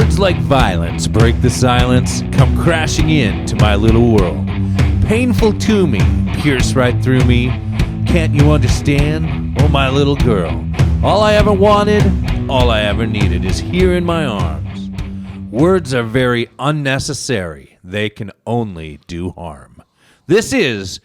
Words like violence break the silence, come crashing into my little world. Painful to me, pierce right through me. Can't you understand? Oh, my little girl. All I ever wanted, all I ever needed is here in my arms. Words are very unnecessary. They can only do harm. This is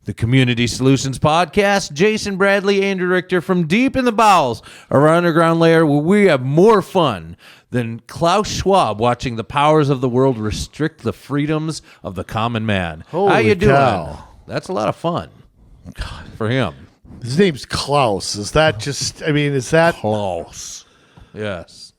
the Community Solutions Podcast. Jason Bradley, Andrew Richter from deep in the bowels of our underground lair, where we have more fun than Klaus Schwab watching the powers of the world restrict the freedoms of the common man. Holy How you doing? cow. That's a lot of fun for him. His name's Klaus. Is that just, is that... Klaus. Yes.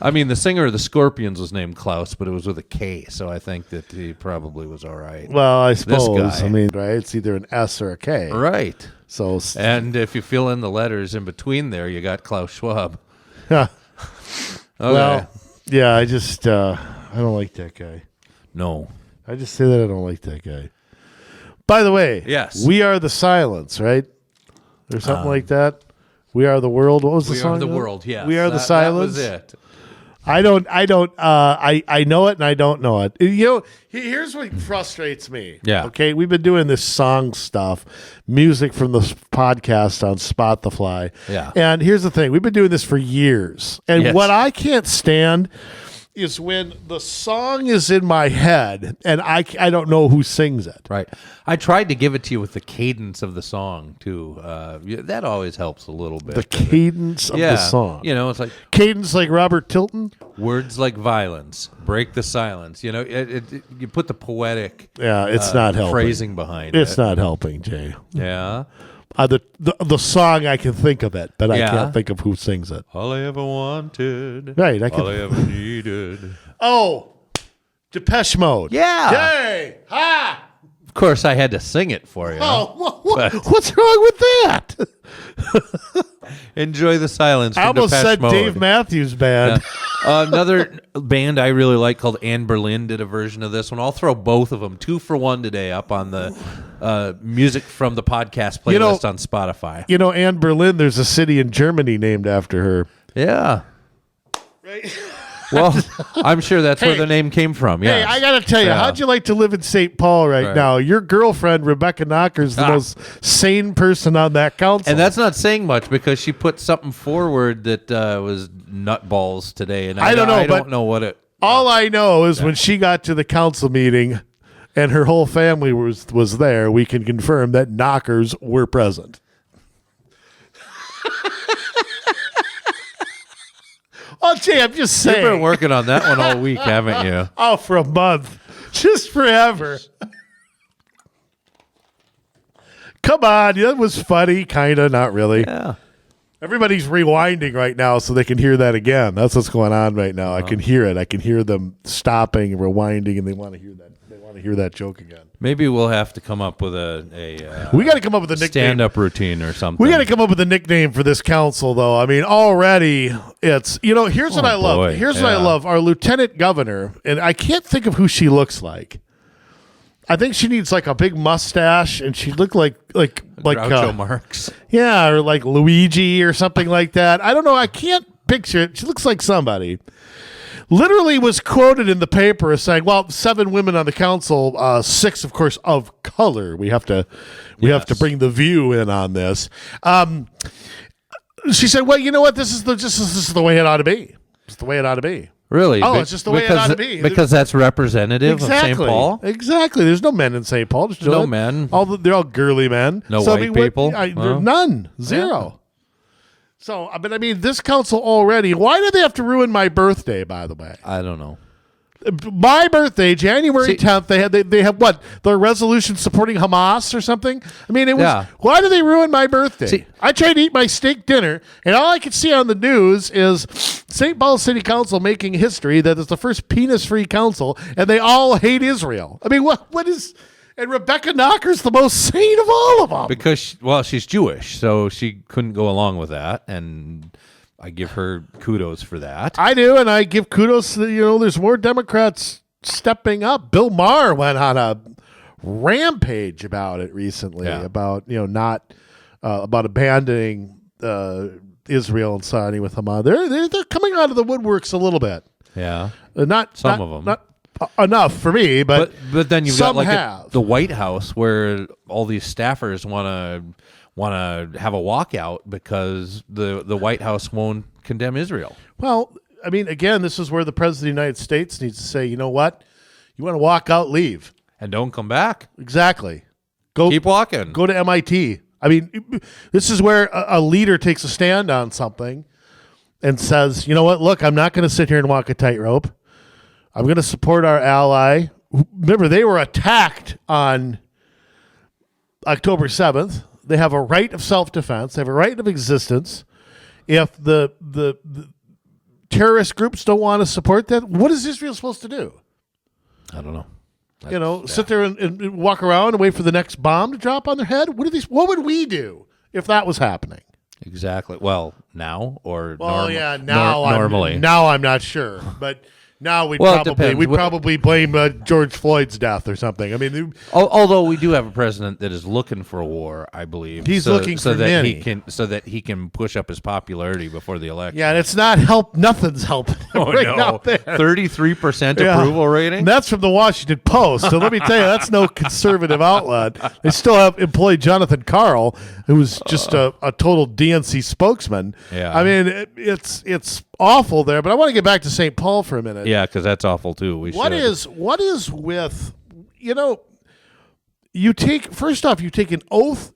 I mean, the singer of the Scorpions was named Klaus, but it was with a K, so I think that he probably was all right. Well, I suppose. This guy. Right? It's either an S or a K. Right. So, and if you fill in the letters in between there, you got Klaus Schwab. okay. Well, yeah, I just, I don't like that guy. No. I just say that I don't like that guy. By the way, yes, We Are the Silence, right? Or something like that. We Are the World. What was the song? We Are the World, yes. We Are the Silence. That was it. I know it and I don't know it. Here's what frustrates me. Yeah. Okay, we've been doing this song stuff, music from the podcast on Spotify. Yeah. And here's the thing. We've been doing this for years. And Yes. what I can't stand is when the song is in my head and I don't know who sings it. Right. I tried to give it to you with the cadence of the song, too. That always helps a little bit. The cadence of the song. It's like Cadence like Robert Tilton? words like violence, break the silence. You put the poetic It's not helping. phrasing behind It's it. not helping, Jay. Yeah. The song, I can think of it, but I Yeah. can't think of who sings it. All I ever wanted. Right, All I ever needed. Oh, Depeche Mode. Yeah. Yay! Ha! Of course, I had to sing it for you. Oh, But- what's wrong with that? Enjoy the silence. I from almost Depeche said Mode. Dave Matthews Band. Another band I really like called Anne Berlin did a version of this one. I'll throw both of them 2 for 1 today up on the music from the podcast playlist on Spotify. Anne Berlin, there's a city in Germany named after her. Yeah. Right? Well, I'm sure that's where Hey. the name came from. Hey, Yes. I got to tell you, Yeah. how'd you like to live in St. Paul right now? Your girlfriend, Rebecca Knocker's the most sane person on that council. And that's not saying much because she put something forward that was nutballs today. And I don't know, I don't but know what it... all I know is when she got to the council meeting and her whole family was there, we can confirm that Knockers were present. Oh, Jay, I'm just saying. You've been working on that one all week, haven't you? Oh, for a month. Just forever. Come on. That was funny. Kind of, not really. Yeah. Everybody's rewinding right now so they can hear that again. That's what's going on right now. I can hear it. I can hear them stopping and rewinding, and they want to hear that. They want to hear that joke again. Maybe we'll have to come up with a We got to come up with a nickname. stand-up routine or something. We got to come up with a nickname for this council, though. I mean, already it's, here's what I love. boy. Here's what I Yeah. love. Our lieutenant governor, and I can't think of who she looks like. I think she needs like a big mustache, and she looked like Groucho Marx. yeah, or like Luigi or something like that. I don't know. I can't picture it. She looks like somebody. Literally was quoted in the paper as saying, "Well, 7 women on the council, 6, of course, of color. We have to bring the view in on this." She said, "Well, you know what? This is the way it ought to be. It's the way it ought to be." Really? Oh, it's just the way it ought to be. Because that's representative of St. Paul? Exactly. There's no men in St. Paul. There's No men. They're all girly men. No white people? None. Zero. So, but I mean, this council already, why do they have to ruin my birthday, by the way? I don't know. My birthday, January 10th, they have what? The resolution supporting Hamas or something? I mean, it was, Yeah. why do they ruin my birthday? See- I tried to eat my steak dinner, and all I could see on the news is St. Paul City Council making history that it's the first penis-free council, and they all hate Israel. I mean, what is... And Rebecca Knocker's the most sane of all of them. Because, she's Jewish, so she couldn't go along with that, and I give her kudos for that. I do, and I give kudos to, there's more Democrats stepping up. Bill Maher went on a rampage about it recently, about, not about abandoning Israel and siding with Hamas. They're coming out of the woodworks a little bit. Yeah. Some of 'em. Not enough for me, but then you've got some like have. the White House where all these staffers want to have a walkout because the White House won't condemn Israel. Well, I mean, again, this is where the President of the United States needs to say, you know what? You want to walk out, leave. And don't come back. Exactly. Go Keep walking. Go to MIT. I mean, this is where a leader takes a stand on something and says, you know what? Look, I'm not going to sit here and walk a tightrope. I'm going to support our ally. Remember, they were attacked on October 7th. They have a right of self-defense. They have a right of existence. If the terrorist groups don't want to support that, what is Israel supposed to do? I don't know. Sit there and walk around and wait for the next bomb to drop on their head? What would we do if that was happening? Exactly. Well, now or normally. Now I'm not sure, but now we'd depends. probably blame George Floyd's death or something. I mean, although we do have a president that is looking for a war, I believe he's looking so for that many. he can push up his popularity before the election. Yeah, and it's not help. Nothing's helping. Out there. 33% approval rating. And that's from the Washington Post. So let me tell you, that's no conservative outlet. They still have employed Jonathan Karl, who's just a total DNC spokesman. Yeah, I mean, it's awful there. But I want to get back to St. Paul for a minute. Yeah, because that's awful too. What is with, you take an oath.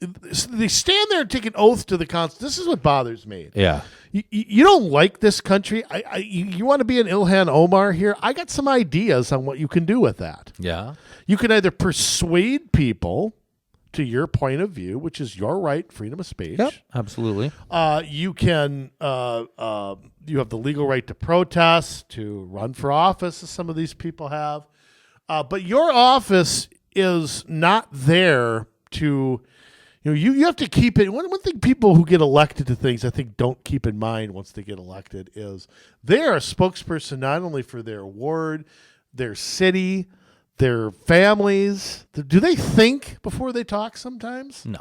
They stand there and take an oath to the Constitution. This is what bothers me. Yeah. You don't like this country. You want to be an Ilhan Omar here? I got some ideas on what you can do with that. Yeah. You can either persuade people to your point of view, which is your right, freedom of speech. Yep, absolutely. You can. You have the legal right to protest, to run for office, as some of these people have. But your office is not there to. You have to keep it. One thing people who get elected to things, I think, don't keep in mind once they get elected is they are a spokesperson not only for their ward, their city, their families. Do they think before they talk sometimes? No.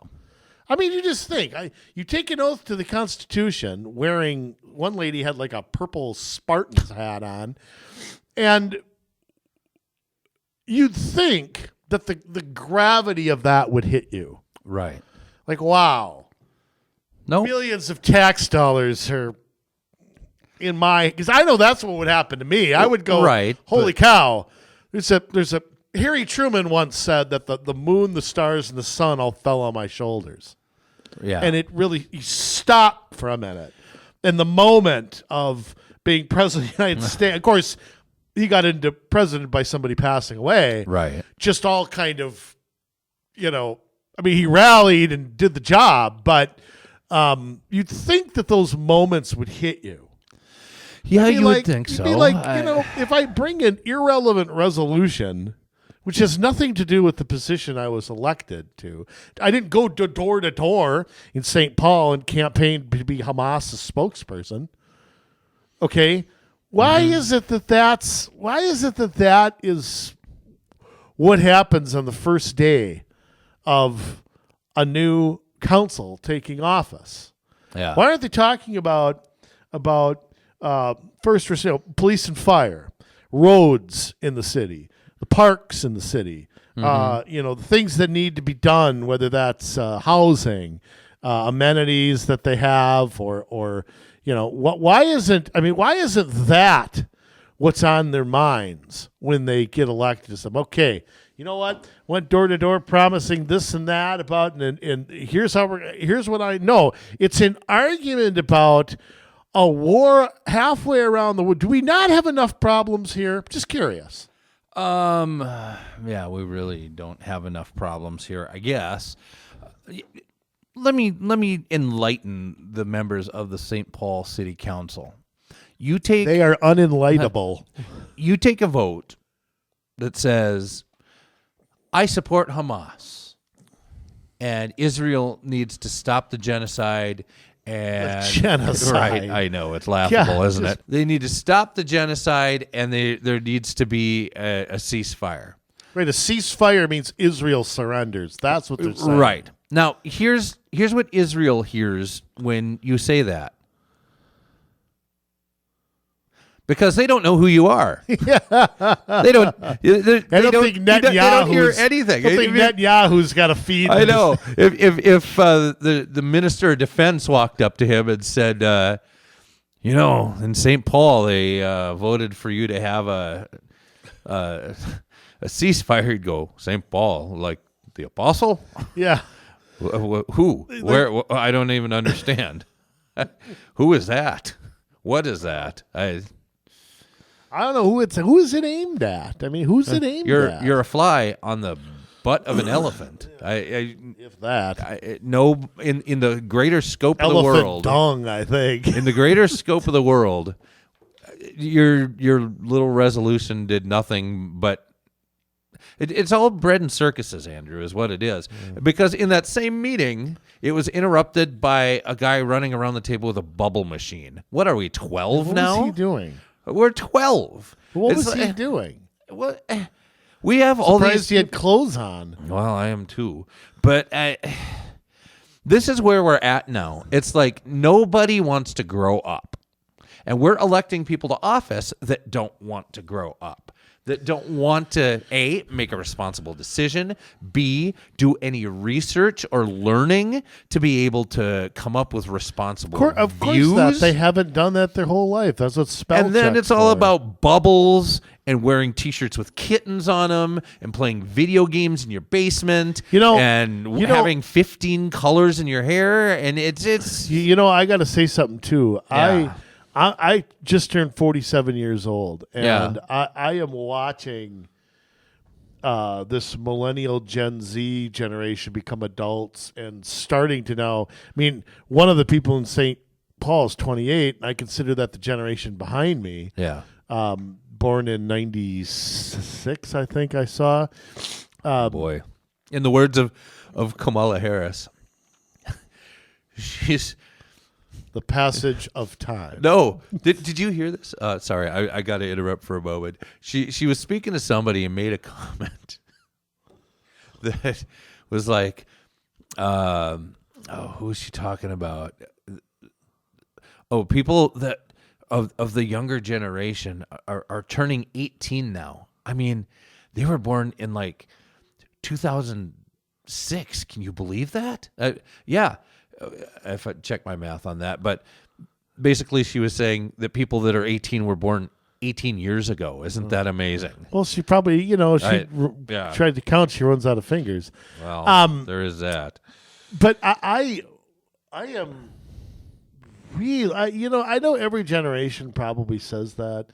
I mean, you just think. You take an oath to the Constitution wearing, one lady had like a purple Spartans hat on, and you'd think that the gravity of that would hit you. Right. Like, wow. No. Millions of tax dollars are in my, because I know that's what would happen to me. I would go, right, holy cow. There's a Harry Truman once said that the moon, the stars, and the sun all fell on my shoulders. Yeah. And it really, you stop for a minute. And the moment of being president of the United States, of course, he got into president by somebody passing away. Right. Just all kind of, I mean, he rallied and did the job, but you'd think that those moments would hit you. Yeah, you would think so. Be like, if I bring an irrelevant resolution, which has nothing to do with the position I was elected to. I didn't go door to door in St. Paul and campaign to be Hamas's spokesperson. Okay, why is it that is what happens on the first day of a new council taking office? Yeah. Why aren't they talking about first, police and fire, roads in the city, the parks in the city, the things that need to be done, whether that's housing, amenities that they have, or why isn't that what's on their minds when they get elected to some? Okay, you know what? Went door to door promising this and that about, and here's what I know. It's an argument about a war halfway around the world. Do we not have enough problems here? Just curious. Yeah, we really don't have enough problems here, I guess. Let me enlighten the members of the St. Paul City Council. They are unenlightable. You take a vote that says, I support Hamas, and Israel needs to stop the genocide. And genocide. Right, I know, it's laughable, isn't it? They need to stop the genocide, and there needs to be a ceasefire. Right, a ceasefire means Israel surrenders. That's what they're saying. Right. Now, here's what Israel hears when you say that. Because they don't know who you are. They don't. They don't think They don't hear anything. I don't think Netanyahu's got a feed. I know. If the minister of defense walked up to him and said, in St. Paul they voted for you to have a ceasefire, he'd go, St. Paul, like the apostle? Yeah. Who? Where? I don't even understand. Who is that? What is that? I don't know who is it aimed at. I mean, who's it aimed at? You're a fly on the butt of an elephant. If that. No, in the greater scope of the Elephant world. dung, I think. In the greater scope of the world, your little resolution did nothing but. It's all bread and circuses, Andrew, is what it is. Because in that same meeting, it was interrupted by a guy running around the table with a bubble machine. What are we, 12 now? What was he doing? We're 12. What was he doing? What? We have all these. Surprised he had clothes on. Well, I am too. But this is where we're at now. It's like nobody wants to grow up. And we're electing people to office that don't want to grow up. That don't want to, A, make a responsible decision, B, do any research or learning to be able to come up with responsible Of views. course not. They haven't done that their whole life. That's what spell And then check's it's all for. about bubbles and wearing T-shirts with kittens on them and playing video games in your basement and having 15 colors in your hair. And it's I got to say something, too. Yeah. I just turned 47 years old, and Yeah. I am watching this millennial Gen Z generation become adults and starting to now. I mean, one of the people in St. Paul is 28, and I consider that the generation behind me. Yeah. Born in 96, I think I saw. Boy. In the words of Kamala Harris, she's... The passage of time. No. Did you hear this? Sorry, I got to interrupt for a moment. She was speaking to somebody and made a comment that was like, who was she talking about? Oh, people that of the younger generation are turning 18 now. I mean, they were born in like 2006. Can you believe that? Yeah. If I check my math on that, but basically she was saying that people that are 18 were born 18 years ago. Isn't that amazing? Well, she probably, tried to count. She runs out of fingers. Well, there is that. But I am real. I know every generation probably says that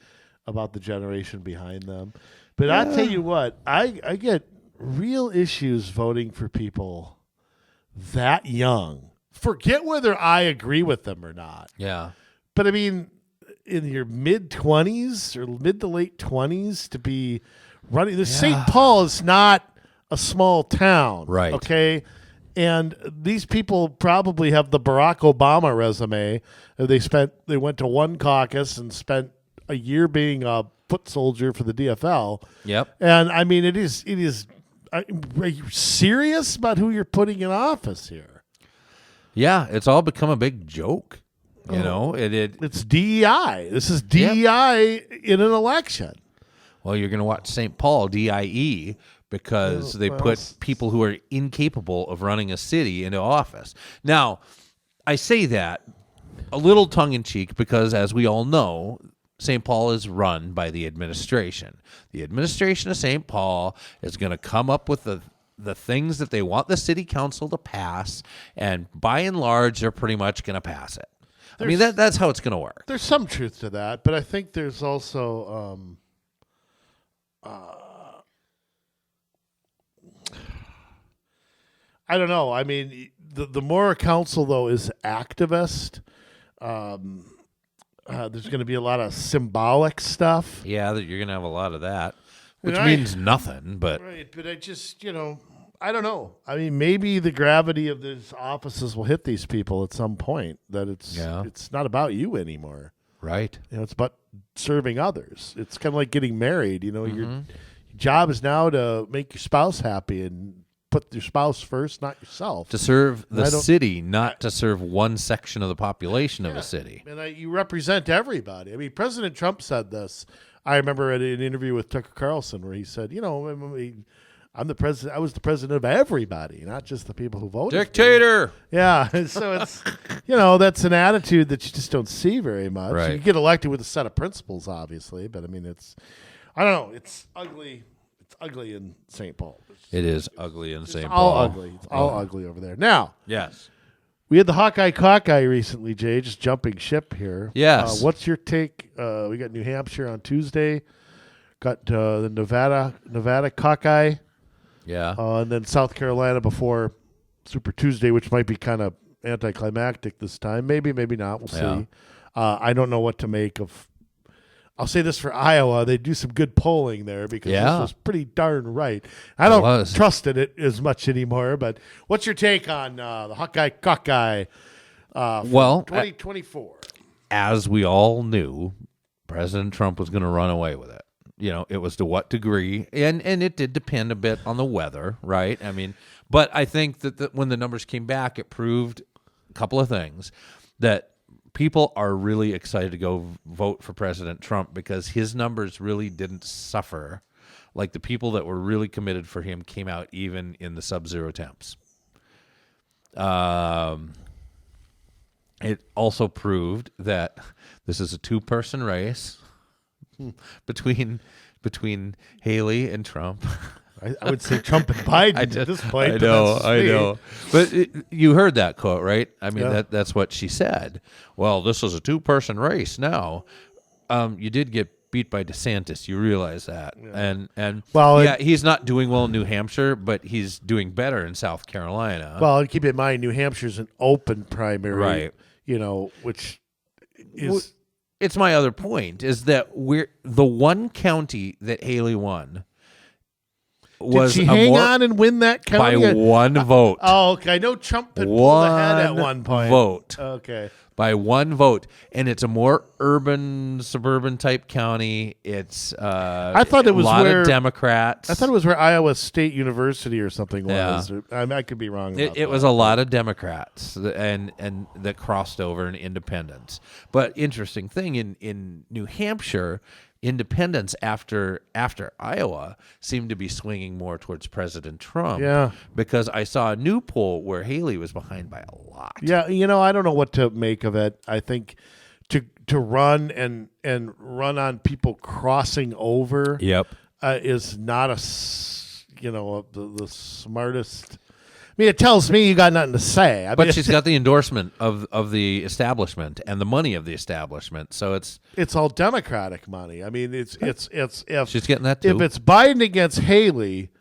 about the generation behind them. But I'll tell you what, I get real issues voting for people that young. Forget whether I agree with them or not. Yeah. But I mean, in your mid-20s or mid to late 20s to be running. St. Paul is not a small town. Right. Okay? And these people probably have the Barack Obama resume. They went to one caucus and spent a year being a foot soldier for the DFL. Yep. And I mean, it is. Are you serious about who you're putting in office here? Yeah, it's all become a big joke. You know, it's DEI. This is DEI in an election. Well, you're going to watch St. Paul, DIE, because they put people who are incapable of running a city into office. Now, I say that a little tongue-in-cheek because, as we all know, St. Paul is run by the administration. The administration of St. Paul is going to come up with the things that they want the city council to pass, and by and large, they're pretty much going to pass it. I mean, that's how it's going to work. There's some truth to that, but I think there's also I don't know. I mean, the more a council, though, is activist, there's going to be a lot of symbolic stuff. Yeah, you're going to have a lot of that. Which means nothing, but... Right, but I just, I don't know. I mean, maybe the gravity of these offices will hit these people at some point, that it's not about you anymore. Right. It's about serving others. It's kind of like getting married. Your job is now to make your spouse happy and put your spouse first, not yourself. To serve the city, not to serve one section of the population of a city. And you represent everybody. I mean, President Trump said this. I remember at an interview with Tucker Carlson where he said, I'm the president. I was the president of everybody, not just the people who voted. Dictator. Yeah. So it's, that's an attitude that you just don't see very much. Right. You get elected with a set of principles, obviously, but I mean, I don't know. It's ugly. It's ugly in St. Paul. It is ugly in St. Paul. All ugly. It's all ugly over there. Now, yes. We had the Hawkeye recently, Jay, just jumping ship here. Yes. What's your take? We got New Hampshire on Tuesday. Got the Nevada Hawkeye. Yeah. And then South Carolina before Super Tuesday, which might be kind of anticlimactic this time. Maybe, maybe not. We'll see. I don't know what to make of. I'll say this for Iowa. They do some good polling there because this was pretty darn right. I don't trust it as much anymore, but what's your take on the Hawkeye 2024? As we all knew, President Trump was going to run away with it. It was to what degree, and it did depend a bit on the weather, right? I mean, but I think that when the numbers came back, it proved a couple of things, that people are really excited to go vote for President Trump because his numbers really didn't suffer. Like the people that were really committed for him came out even in the sub-zero temps. It also proved that this is a two-person race between Haley and Trump. I would say Trump and Biden at this point. I know. But you heard that quote, right? I mean, that's what she said. Well, this is a two-person race now. You did get beat by DeSantis. You realize that. Yeah. And he's not doing well in New Hampshire, but he's doing better in South Carolina. Well, and keep in mind, New Hampshire's an open primary, right? Which is... It's my other point, is that we're the one county that Haley won. Did she hang on and win that county? By one vote. Oh, okay. I know Trump had pulled ahead at one point. Vote. Okay. By one vote. And it's a more urban, suburban type county. It's I thought it was a lot of Democrats. I thought it was where Iowa State University or something was. I could be wrong about that. It was a lot of Democrats and that crossed over in independents. But interesting thing, in New Hampshire, independents after Iowa seemed to be swinging more towards President Trump. Yeah. Because I saw a new poll where Haley was behind by a lot. Yeah, I don't know what to make of it. I think to run and run on people crossing over is not the smartest. I mean, it tells me you got nothing to say. But she's got the endorsement of the establishment and the money of the establishment, so it's all Democratic money. I mean, it's if she's getting that too. If it's Biden against Haley,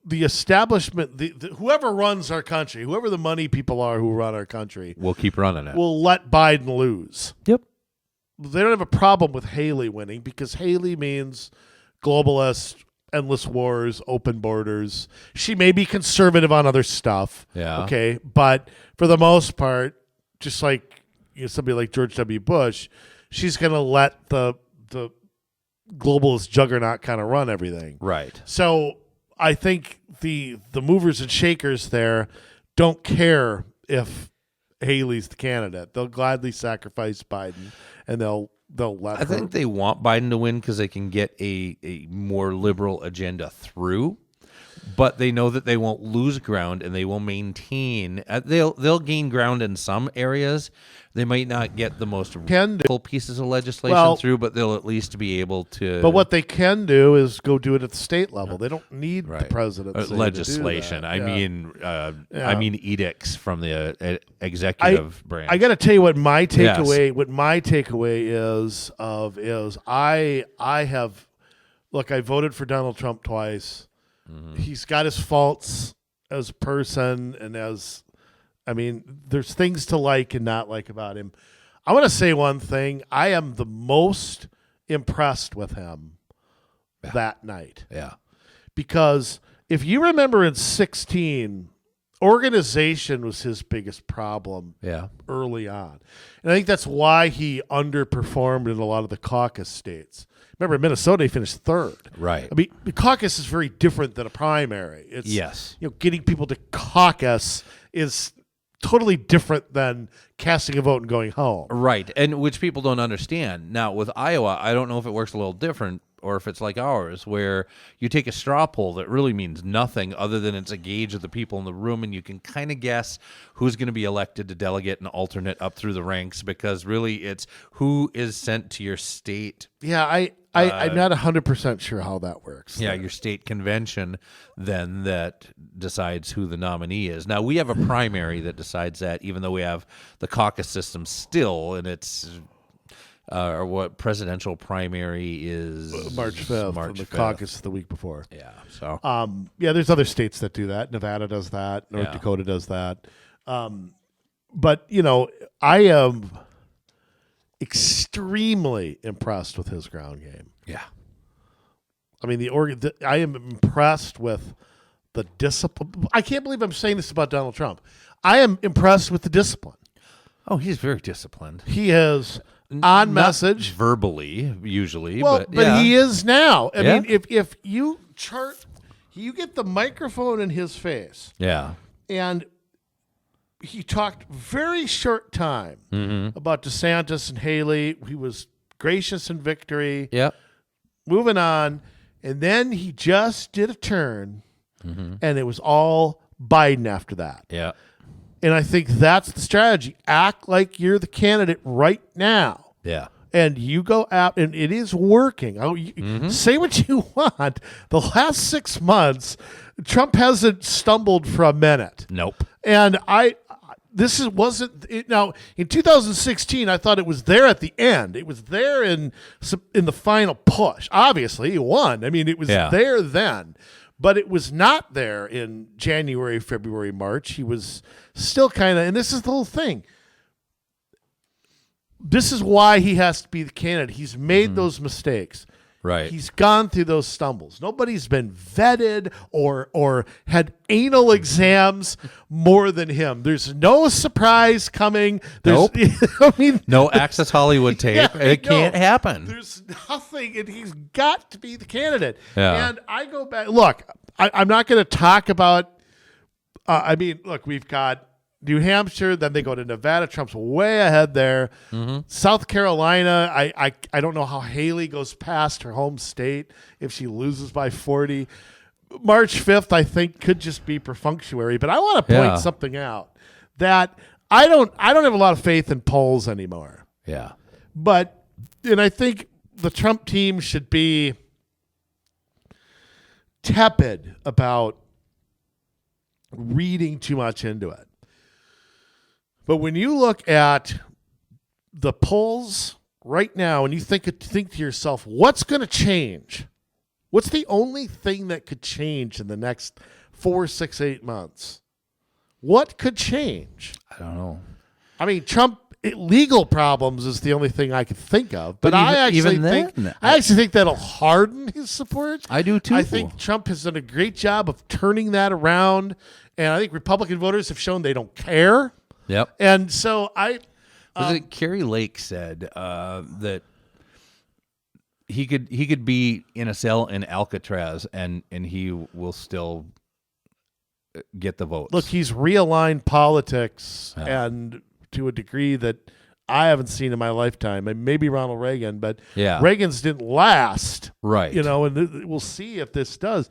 the establishment, the whoever runs our country, whoever the money people are who run our country, will keep running it. Will let Biden lose. Yep. They don't have a problem with Haley winning because Haley means globalist. Endless wars, open borders. She may be conservative on other stuff. Yeah. Okay. But for the most part, just like somebody like George W. Bush, she's going to let the globalist juggernaut kind of run everything. Right. So I think the movers and shakers there don't care if Haley's the candidate. They'll gladly sacrifice Biden, and they'll let her. I think they want Biden to win because they can get a more liberal agenda through, but they know that they won't lose ground and they will maintain. They'll gain ground in some areas. They might not get the most radical pieces of legislation through, but they'll at least be able to. But what they can do is go do it at the state level. They don't need the presidency legislation. To do that. I mean edicts from the executive branch. I got to tell you what my takeaway. Yes. What my takeaway is I have look. I voted for Donald Trump twice. Mm-hmm. He's got his faults as a person and as. I mean, there's things to like and not like about him. I want to say one thing. I am the most impressed with him that night. Yeah. Because if you remember in 2016, organization was his biggest problem early on. And I think that's why he underperformed in a lot of the caucus states. Remember, Minnesota, he finished third. Right. I mean, the caucus is very different than a primary. It's, Yes. getting people to caucus is totally different than casting a vote and going home. Right, and which people don't understand. Now, with Iowa, I don't know if it works a little different or if it's like ours, where you take a straw poll that really means nothing other than it's a gauge of the people in the room, and you can kind of guess who's going to be elected to delegate and alternate up through the ranks, because really it's who is sent to your state. Yeah, I'm not 100% sure how that works. Yeah, your state convention then that decides who the nominee is. Now, we have a primary that decides that, even though we have the caucus system still, and it's or what presidential primary is March 5th, March and the 5th. Caucus the week before. Yeah, so There's other states that do that. Nevada does that. North Dakota does that. But, I am extremely impressed with his ground game. yeah. I mean, I am impressed with the discipline. I can't believe I'm saying this about Donald Trump. I am impressed with the discipline. Oh, he's very disciplined. He is on message. Not verbally, usually. Well, but yeah. he is now. I Yeah. mean, if you you get the microphone in his face, Yeah. and he talked very short time about DeSantis and Haley. He was gracious in victory. Yep. Moving on, and then he just did a turn, and it was all Biden after that. Yeah. And I think that's the strategy. Act like you're the candidate right now. Yeah. And you go out, and it is working. Say what you want. The last 6 months, Trump hasn't stumbled for a minute. Nope. And wasn't it. Now, in 2016, I thought it was there at the end. It was there in the final push. Obviously, he won. I mean, it was there then. But it was not there in January, February, March. He was still kind of, and this is the whole thing. This is why he has to be the candidate. He's made those mistakes. Right. He's gone through those stumbles. Nobody's been vetted or had anal exams more than him. There's no surprise coming. Nope. I mean, No Access Hollywood tape. Yeah, it can't happen. There's nothing, and he's got to be the candidate. Yeah. And I go back. Look, I'm not going to talk about. Look, we've got New Hampshire, then they go to Nevada. Trump's way ahead there. South Carolina, I don't know how Haley goes past her home state if she loses by 40. March 5th, I think, could just be perfunctory. But I want to point something out that I don't have a lot of faith in polls anymore. Yeah. And I think the Trump team should be tepid about reading too much into it. But when you look at the polls right now and you think to yourself, what's going to change? What's the only thing that could change in the next 4, 6, 8 months? What could change? I don't know. I mean, Trump legal problems is the only thing I could think of. But I actually think that'll harden his support. I do too. I think Trump has done a great job of turning that around, and I think Republican voters have shown they don't care. Yep. And so Carrie Lake said that he could be in a cell in Alcatraz and he will still get the votes. Look, he's realigned politics and to a degree that I haven't seen in my lifetime. And maybe Ronald Reagan, but Reagan's didn't last. Right. And we'll see if this does.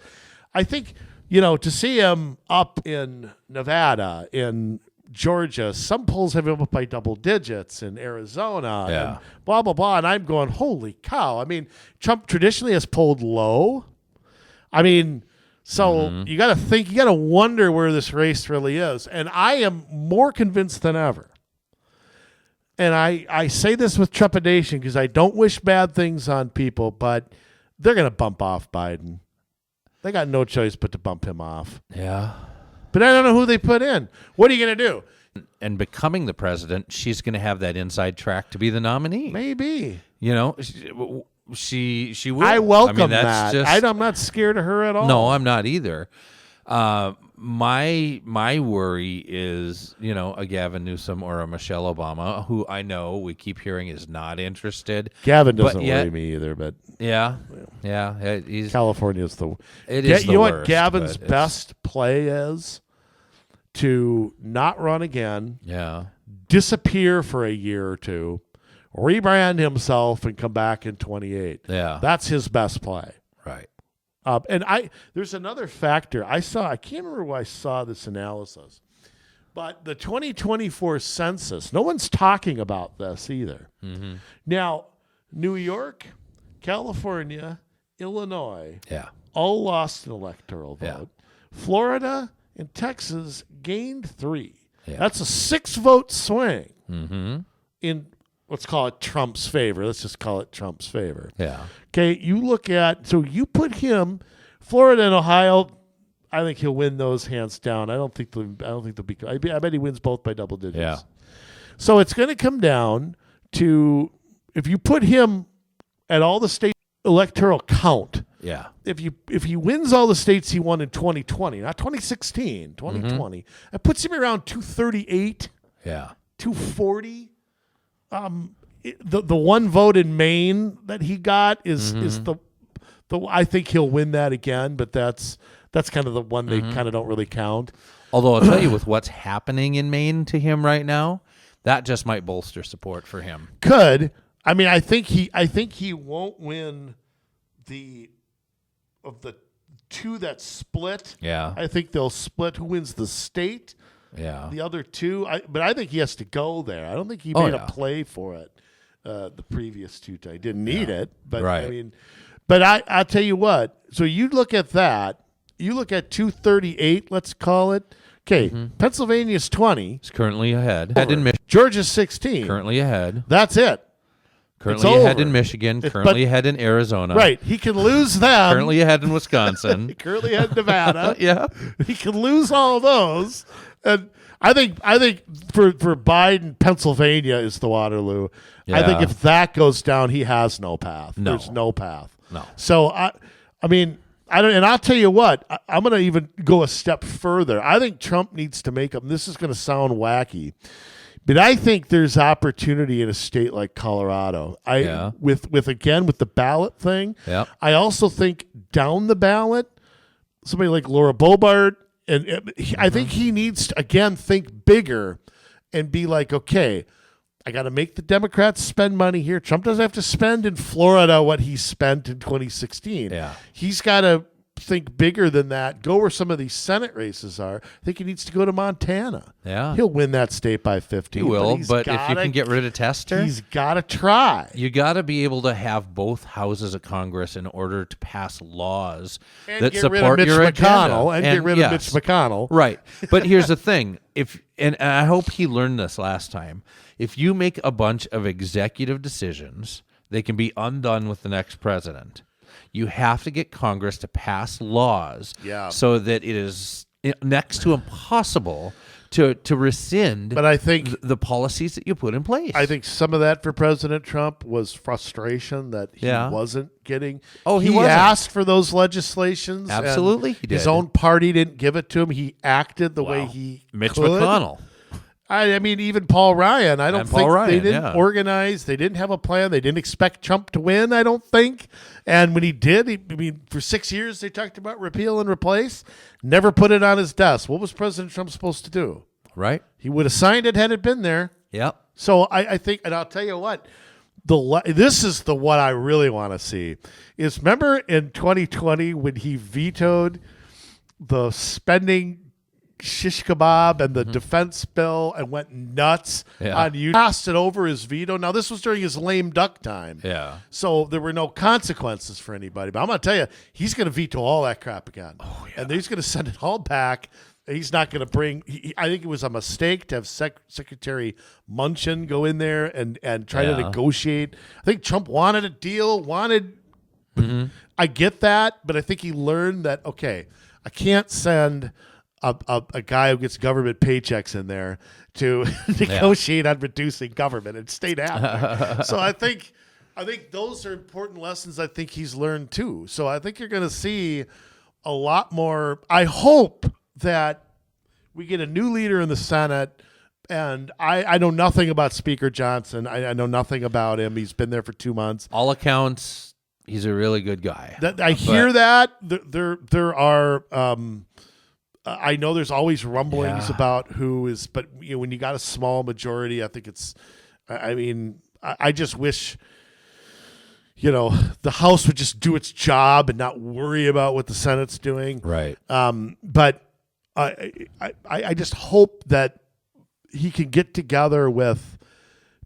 I think, to see him up in Nevada, in Georgia, some polls have him up by double digits in Arizona, and blah, blah, blah. And I'm going, holy cow. I mean, Trump traditionally has polled low. I mean, so you got to wonder where this race really is. And I am more convinced than ever. And I say this with trepidation because I don't wish bad things on people, but they're going to bump off Biden. They got no choice but to bump him off. Yeah. But I don't know who they put in. What are you going to do? And becoming the president, she's going to have that inside track to be the nominee. Maybe. She will. I welcome that's that. I'm not scared of her at all. No, I'm not either. My worry is, a Gavin Newsom or a Michelle Obama, who I know we keep hearing is not interested. Gavin doesn't worry me either, but yeah. California's the it is. You know worst, what Gavin's best play is? To not run again. Yeah. Disappear for a year or two, rebrand himself, and come back in 28. Yeah. That's his best play. Right. And there's another factor. I can't remember where I saw this analysis, but the 2024 census, no one's talking about this either. Mm-hmm. Now, New York, California, Illinois, all lost an electoral vote. Yeah. Florida and Texas gained 3. Yeah. That's a 6-vote swing in, let's call it Trump's favor. Let's just call it Trump's favor. Yeah. Okay, so you put him, Florida and Ohio, I think he'll win those hands down. I don't think they'll be. I bet he wins both by double digits. Yeah. So it's going to come down to, if you put him at all the state electoral count. Yeah. If he wins all the states he won in 2020, not 2016, 2020, it puts him around 238. Yeah. 240. The one vote in Maine that he got is the I think he'll win that again, but that's kind of the one they kind of don't really count. Although I'll tell you, with what's happening in Maine to him right now, that just might bolster support for him. Could. I mean, I think he won't win of the 2 that split. Yeah. I think they'll split who wins the state. Yeah. The other 2, but I think he has to go there. I don't think he made a play for it. The previous 2 times. He didn't need it, but right. I mean, but I'll tell you what. So you look at that. You look at 238. Let's call it. Okay, Pennsylvania's 20. He's currently ahead. Georgia's 16. Currently ahead. That's it. Currently ahead in Michigan. Currently ahead in Arizona. Right. He can lose them. Currently ahead in Wisconsin. Currently ahead in Nevada. Yeah. He can lose all of those. And I think for Biden, Pennsylvania is the Waterloo. Yeah. I think if that goes down, he has no path. No. There's no path. No. So I mean, I don't. And I'll tell you what. I'm going to even go a step further. I think Trump needs to make up. This is going to sound wacky, but I think there's opportunity in a state like Colorado. With the ballot thing. Yeah. I also think down the ballot, somebody like Laura Boebert. And I think he needs to, again, think bigger and be like, okay, I got to make the Democrats spend money here. Trump doesn't have to spend in Florida what he spent in 2016. Yeah. He's got to think bigger than that. Go where some of these Senate races are. I think he needs to go to Montana. Yeah. He'll win that state by 50. He will, but if you can get rid of Tester, he's got to try. You got to be able to have both houses of Congress in order to pass laws that support your agenda. And get rid of Mitch McConnell. Right. But here's the thing. And I hope he learned this last time. If you make a bunch of executive decisions, they can be undone with the next president. You have to get Congress to pass laws so that it is next to impossible to rescind but I think the policies that you put in place. I think some of that for President Trump was frustration that he wasn't getting. He wasn't. Asked for those legislations. Absolutely, he did. His own party didn't give it to him. He acted the way he Mitch could. McConnell. I mean, even Paul Ryan. I don't think they didn't organize. They didn't have a plan. They didn't expect Trump to win, I don't think. And when he did, for 6 years, they talked about repeal and replace. Never put it on his desk. What was President Trump supposed to do? Right. He would have signed it had it been there. Yep. So I think, and I'll tell you what, this is what I really want to see. Is remember in 2020 when he vetoed the spending shish kebab and the defense bill and went nuts on you. Passed it over his veto. Now, this was during his lame duck time. Yeah. So there were no consequences for anybody. But I'm going to tell you, he's going to veto all that crap again. Oh, yeah. And he's going to send it all back. He's not going to bring I think it was a mistake to have Secretary Munchin go in there and try to negotiate. I think Trump wanted a deal, I get that, but I think he learned that, okay, I can't send a guy who gets government paychecks in there to negotiate on reducing government and state happening. So I think those are important lessons I think he's learned too. So I think you're going to see a lot more. I hope that we get a new leader in the Senate, and I know nothing about Speaker Johnson. I know nothing about him. He's been there for 2 months. All accounts, he's a really good guy. I hear that. There are I know there's always rumblings about who is, but when you got a small majority, I think it's, I just wish, the House would just do its job and not worry about what the Senate's doing. Right. But I just hope that he can get together with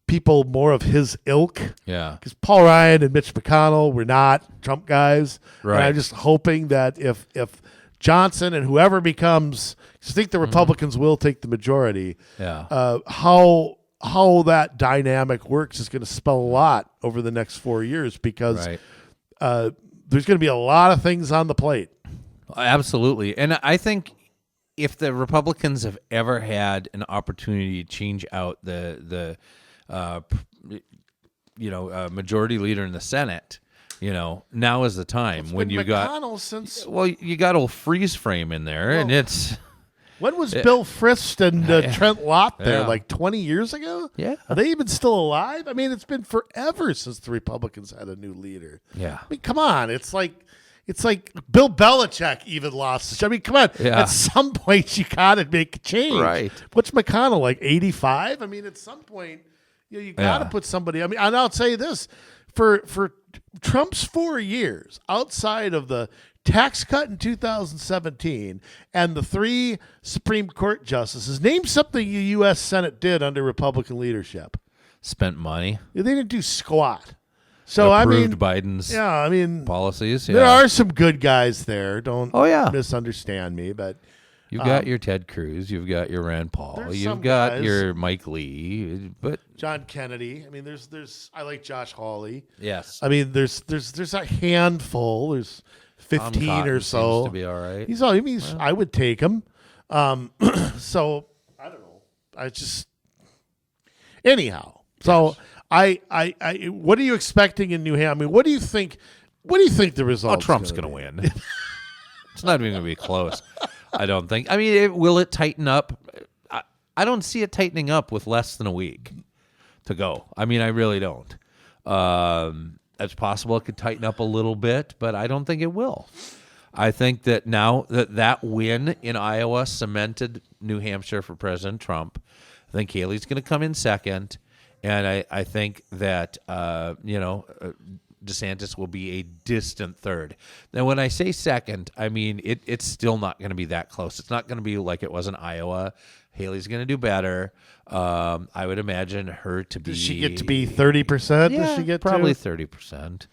people more of his ilk. Yeah. Because Paul Ryan and Mitch McConnell were not Trump guys. Right. And I'm just hoping that if Johnson and whoever becomes, I think the Republicans will take the majority. Yeah. How that dynamic works is going to spell a lot over the next 4 years because there's going to be a lot of things on the plate. Absolutely. And I think if the Republicans have ever had an opportunity to change out the majority leader in the Senate, now is the time when you McConnell since you got old freeze frame in there, and it's when was Bill Frist and Trent Lott there? Yeah. Like 20 years ago? Yeah. Are they even still alive? I mean, it's been forever since the Republicans had a new leader. Yeah. I mean, come on. It's like Bill Belichick even lost. I mean, come on. Yeah. At some point, you got to make a change. Right. What's McConnell, like 85? I mean, at some point, you got to put somebody. I mean, and I'll say this. For Trump's 4 years, outside of the tax cut in 2017 and the 3 Supreme Court justices, name something the U.S. Senate did under Republican leadership. spent money. They didn't do squat. So Approved Biden's policies. Yeah. There are some good guys there. Don't yeah. misunderstand me, but you've got your Ted Cruz, you've got your Rand Paul, you've got guys, your Mike Lee, but John Kennedy. I mean, there's I like Josh Hawley. Yes. I mean, there's a handful. There's 15 or so. Seems to be all right. I would take him. So I don't know. I just anyhow. So I what are you expecting in New Hampshire? I mean, what do you think the result? Oh, Trump's going to win. It's not even going to be close. I don't think. I mean, will it tighten up? I don't see it tightening up with less than a week to go. I mean, I really don't. It's possible it could tighten up a little bit, but I don't think it will. I think that now that win in Iowa cemented New Hampshire for President Trump. I think Haley's going to come in second, and I think that DeSantis will be a distant third. Now, when I say second, I mean it's still not going to be that close. It's not going to be like it was in Iowa. Haley's going to do better. I would imagine her to be. Does she get to be 30%? Yeah, Does she get probably to? 30%.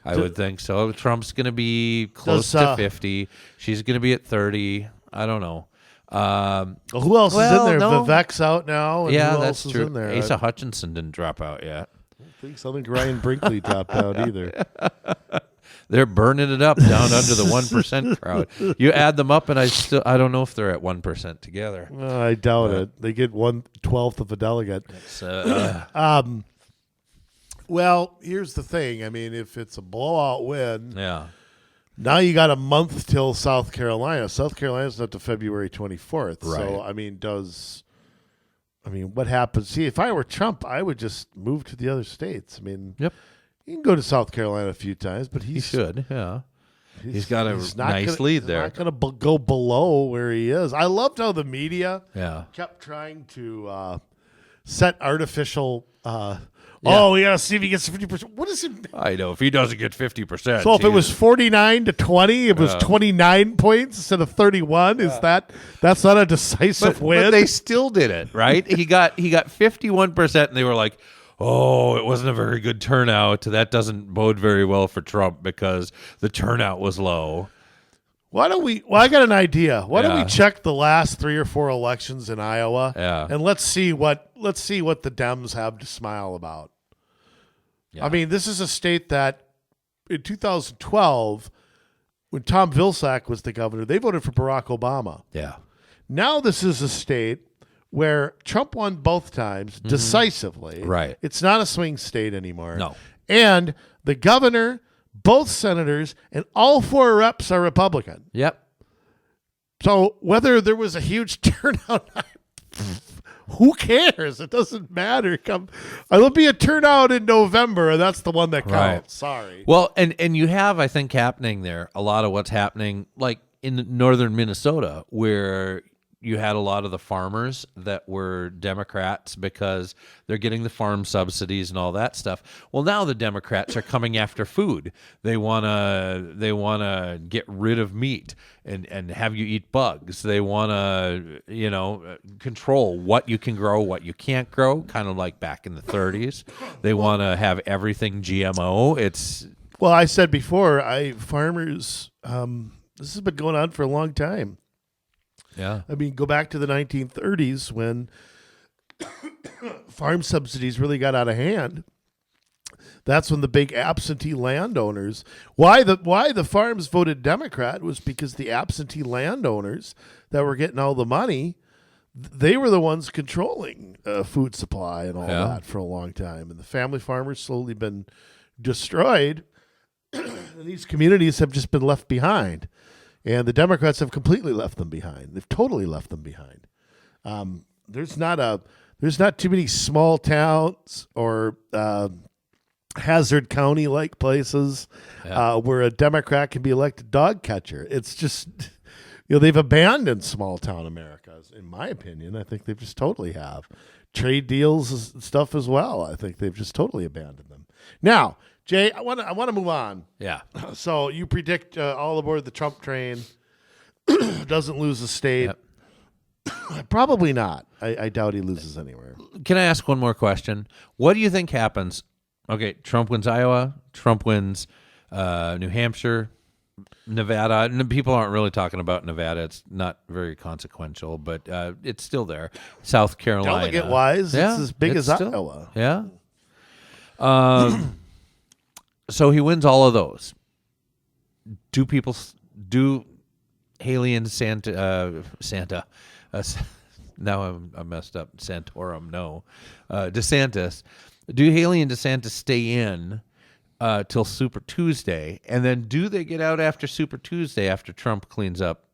I would think so. Trump's going to be close to 50. She's going to be at 30. I don't know. Who else is in there? No. Vivek's out now. And yeah, who that's else true. Is in there? Asa Hutchinson didn't drop out yet. I don't think so. I think Ryan Brinkley dropped out either. They're burning it up down under the 1% crowd. You add them up, and I don't know if they're at 1% together. I doubt it. They get 1/12 of a delegate. Well, here's the thing. I mean, if it's a blowout win, now you got a month till South Carolina. South Carolina's not to February 24th. Right. So, what happens? See, if I were Trump, I would just move to the other states. I mean, Yep. He can go to South Carolina a few times, but He should, yeah. He's got a nice lead there. He's not going to go below where he is. I loved how the media kept trying to set artificial we got to see if he gets 50%. What is it? I know. If he doesn't get 50%. So if it was 49-20, it was 29 points instead of 31. Is that's not a decisive win? But they still did it, right? He got 51%, and they were like, oh, it wasn't a very good turnout. That doesn't bode very well for Trump because the turnout was low. Why don't we? Well, I got an idea. Why don't we check the last 3 or 4 elections in Iowa? Yeah. And let's see what the Dems have to smile about. Yeah. I mean, this is a state that in 2012, when Tom Vilsack was the governor, they voted for Barack Obama. Yeah. Now this is a state where Trump won both times decisively. Right. It's not a swing state anymore. No. And the governor, both senators, and all 4 reps are Republican. Yep. So whether there was a huge turnout, who cares? It doesn't matter. There'll be a turnout in November, and that's the one that counts. Right. Sorry. Well, and you have, I think, happening there a lot of what's happening, like in northern Minnesota, where you had a lot of the farmers that were Democrats because they're getting the farm subsidies and all that stuff. Well, now the Democrats are coming after food. They wanna get rid of meat and have you eat bugs. They wanna control what you can grow, what you can't grow, kind of like back in the 30s. They wanna have everything GMO. Well, I said before, farmers. This has been going on for a long time. Yeah. I mean, go back to the 1930s when farm subsidies really got out of hand. That's when the big absentee landowners. Why the farms voted Democrat was because the absentee landowners that were getting all the money, they were the ones controlling food supply and all that for a long time. And the family farmers slowly been destroyed, and these communities have just been left behind. And the Democrats have completely left them behind. They've totally left them behind. There's not too many small towns or Hazard County like places where a Democrat can be elected dog catcher. It's just, they've abandoned small town America, in my opinion. I think they just totally have. Trade deals and stuff as well. I think they've just totally abandoned them. Now, Jay, I want to move on. Yeah. So you predict all aboard the Trump train doesn't lose the state. Yep. Probably not. I doubt he loses anywhere. Can I ask one more question? What do you think happens? Okay, Trump wins Iowa. Trump wins New Hampshire, Nevada. And people aren't really talking about Nevada. It's not very consequential, but it's still there. South Carolina. Delegate-wise, it's as big as Iowa. Yeah. So he wins all of those. Do Haley and Santa? Now I'm messed up. Santorum, no. DeSantis. Do Haley and DeSantis stay in till Super Tuesday, and then do they get out after Super Tuesday after Trump cleans up?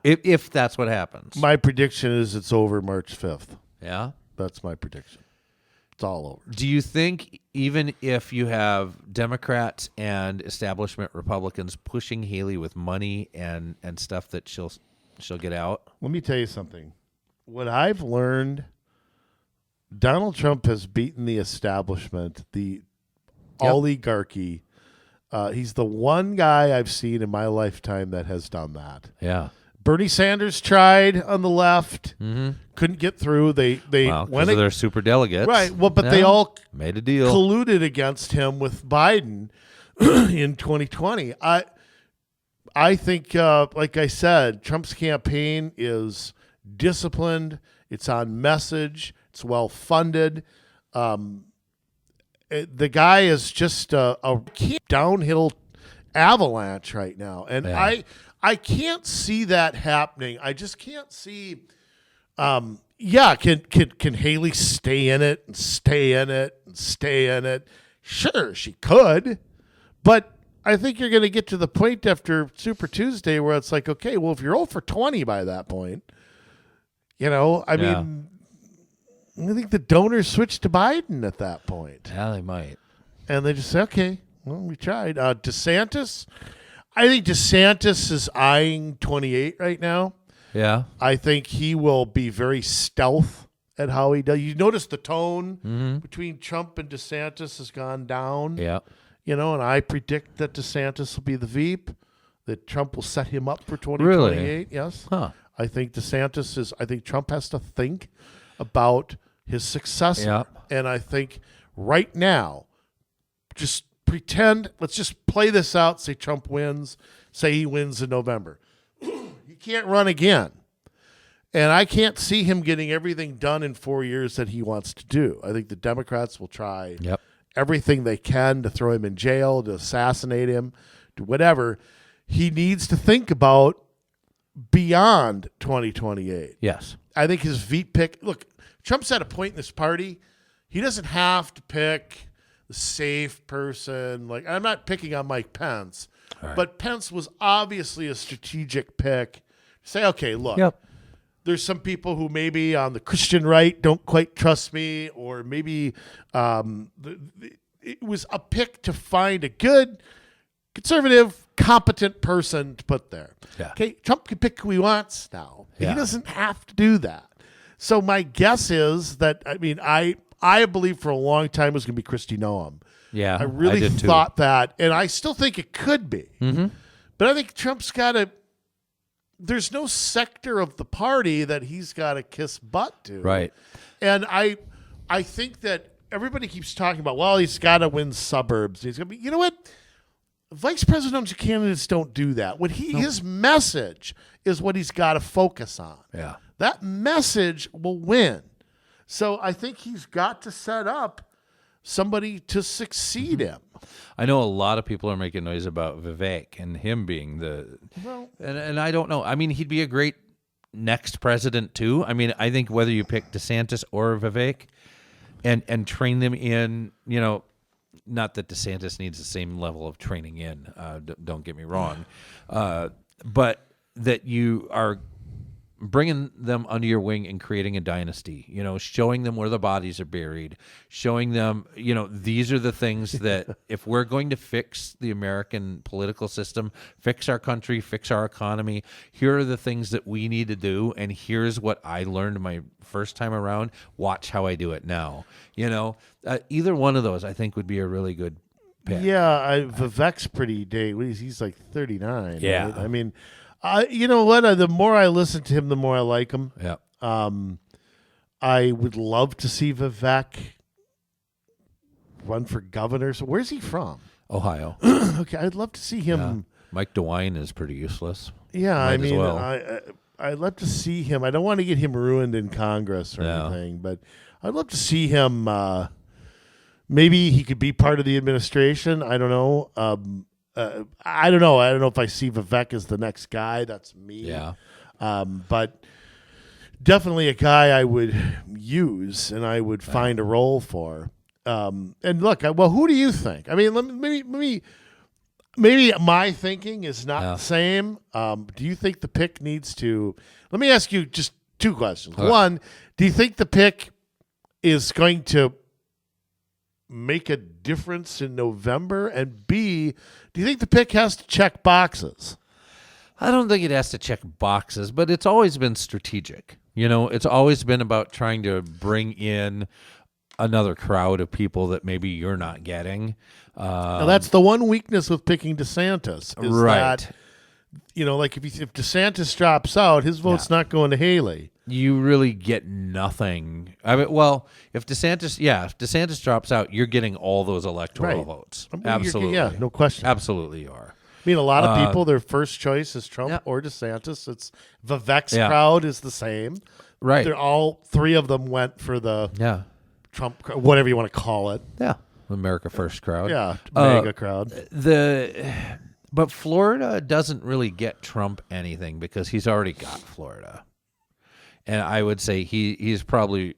If that's what happens. My prediction is it's over March 5th. Yeah, that's my prediction. It's all over. Do you think even if you have Democrats and establishment Republicans pushing Haley with money and stuff that she'll get out? Let me tell you something. What I've learned, Donald Trump has beaten the establishment, the oligarchy. He's the one guy I've seen in my lifetime that has done that. Yeah. Bernie Sanders tried on the left, couldn't get through. They went of their super delegates, right? Well, but they all made a deal, colluded against him with Biden in 2020. I think, like I said, Trump's campaign is disciplined. It's on message. It's well funded. The guy is just a downhill avalanche right now, and I can't see that happening. I just can't see. Can Haley stay in it and stay in it and stay in it? Sure, she could, but I think you're going to get to the point after Super Tuesday where it's like, okay, well, if you're 0 for 20 by that point, I mean, I think the donors switch to Biden at that point. Yeah, they might, and they just say, okay, well, we tried. DeSantis. I think DeSantis is eyeing 28 right now. Yeah. I think he will be very stealth at how he does. You notice the tone between Trump and DeSantis has gone down. Yeah. And I predict that DeSantis will be the Veep, that Trump will set him up for 2028. Really? Yes. Huh. I think I think Trump has to think about his successor. Yeah. And I think right now, just let's just play this out, say Trump wins, say he wins in November. He can't run again. And I can't see him getting everything done in 4 years that he wants to do. I think the Democrats will try everything they can to throw him in jail, to assassinate him, to whatever. He needs to think about beyond 2028. Yes. I think his Veep pick, look, Trump's at a point in this party, he doesn't have to pick the safe person. Like, I'm not picking on Mike Pence, but Pence was obviously a strategic pick Say, okay, look, Yep. there's some people who maybe on the Christian right don't quite trust me, or maybe it was a pick to find a good, conservative, competent person to put there. Yeah. Okay, Trump can pick who he wants now. Yeah. He doesn't have to do that. So my guess is that, I believe for a long time it was going to be Kristi Noem. Yeah, I really did too. thought that, and I still think it could be. Mm-hmm. But I think Trump's got to. There's no sector of the party that he's got to kiss butt to. Right. And I think that everybody keeps talking about, well, he's got to win suburbs. He's going to be. You know what? Vice presidential candidates don't do that. His message is what he's got to focus on. Yeah. That message will win. So I think he's got to set up somebody to succeed him. I know a lot of people are making noise about Vivek and him being and I don't know. I mean, he'd be a great next president too. I mean, I think whether you pick DeSantis or Vivek and train them in, not that DeSantis needs the same level of training in, don't get me wrong, but that you are bringing them under your wing and creating a dynasty, showing them where the bodies are buried, showing them, these are the things that if we're going to fix the American political system, fix our country, fix our economy, here are the things that we need to do. And here's what I learned my first time around. Watch how I do it now. Either one of those I think would be a really good pick. Yeah. Vivek's pretty he's like 39. Yeah. Right? I mean, you know what? The more I listen to him, the more I like him. Yeah. I would love to see Vivek run for governor. So where's he from? Ohio. Okay, I'd love to see him. Yeah. Mike DeWine is pretty useless. Yeah, Might as well. I'd love to see him. I don't want to get him ruined in Congress or anything, but I'd love to see him. Maybe he could be part of the administration. I don't know. I don't know. I don't know if I see Vivek as the next guy. That's me. Yeah. But definitely a guy I would use and I would find a role for. And look, who do you think? I mean, maybe my thinking is not the same. Do you think the pick needs to? Let me ask you just two questions. Okay. One, do you think the pick is going to make a difference in November? And B, do you think the pick has to check boxes? I don't think it has to check boxes, but it's always been strategic. It's always been about trying to bring in another crowd of people that maybe you're not getting. Now that's the one weakness with picking DeSantis. Is Right. That, like if DeSantis drops out, his vote's not going to Haley. You really get nothing. If DeSantis drops out, you're getting all those electoral votes. Absolutely. Yeah, no question. Absolutely you are. I mean, a lot of people, their first choice is Trump or DeSantis. It's Vivek's crowd is the same. Right. They're all three of them went for the Trump, whatever you want to call it. Yeah. America First crowd. Yeah, mega crowd. But Florida doesn't really get Trump anything because he's already got Florida. And I would say he's probably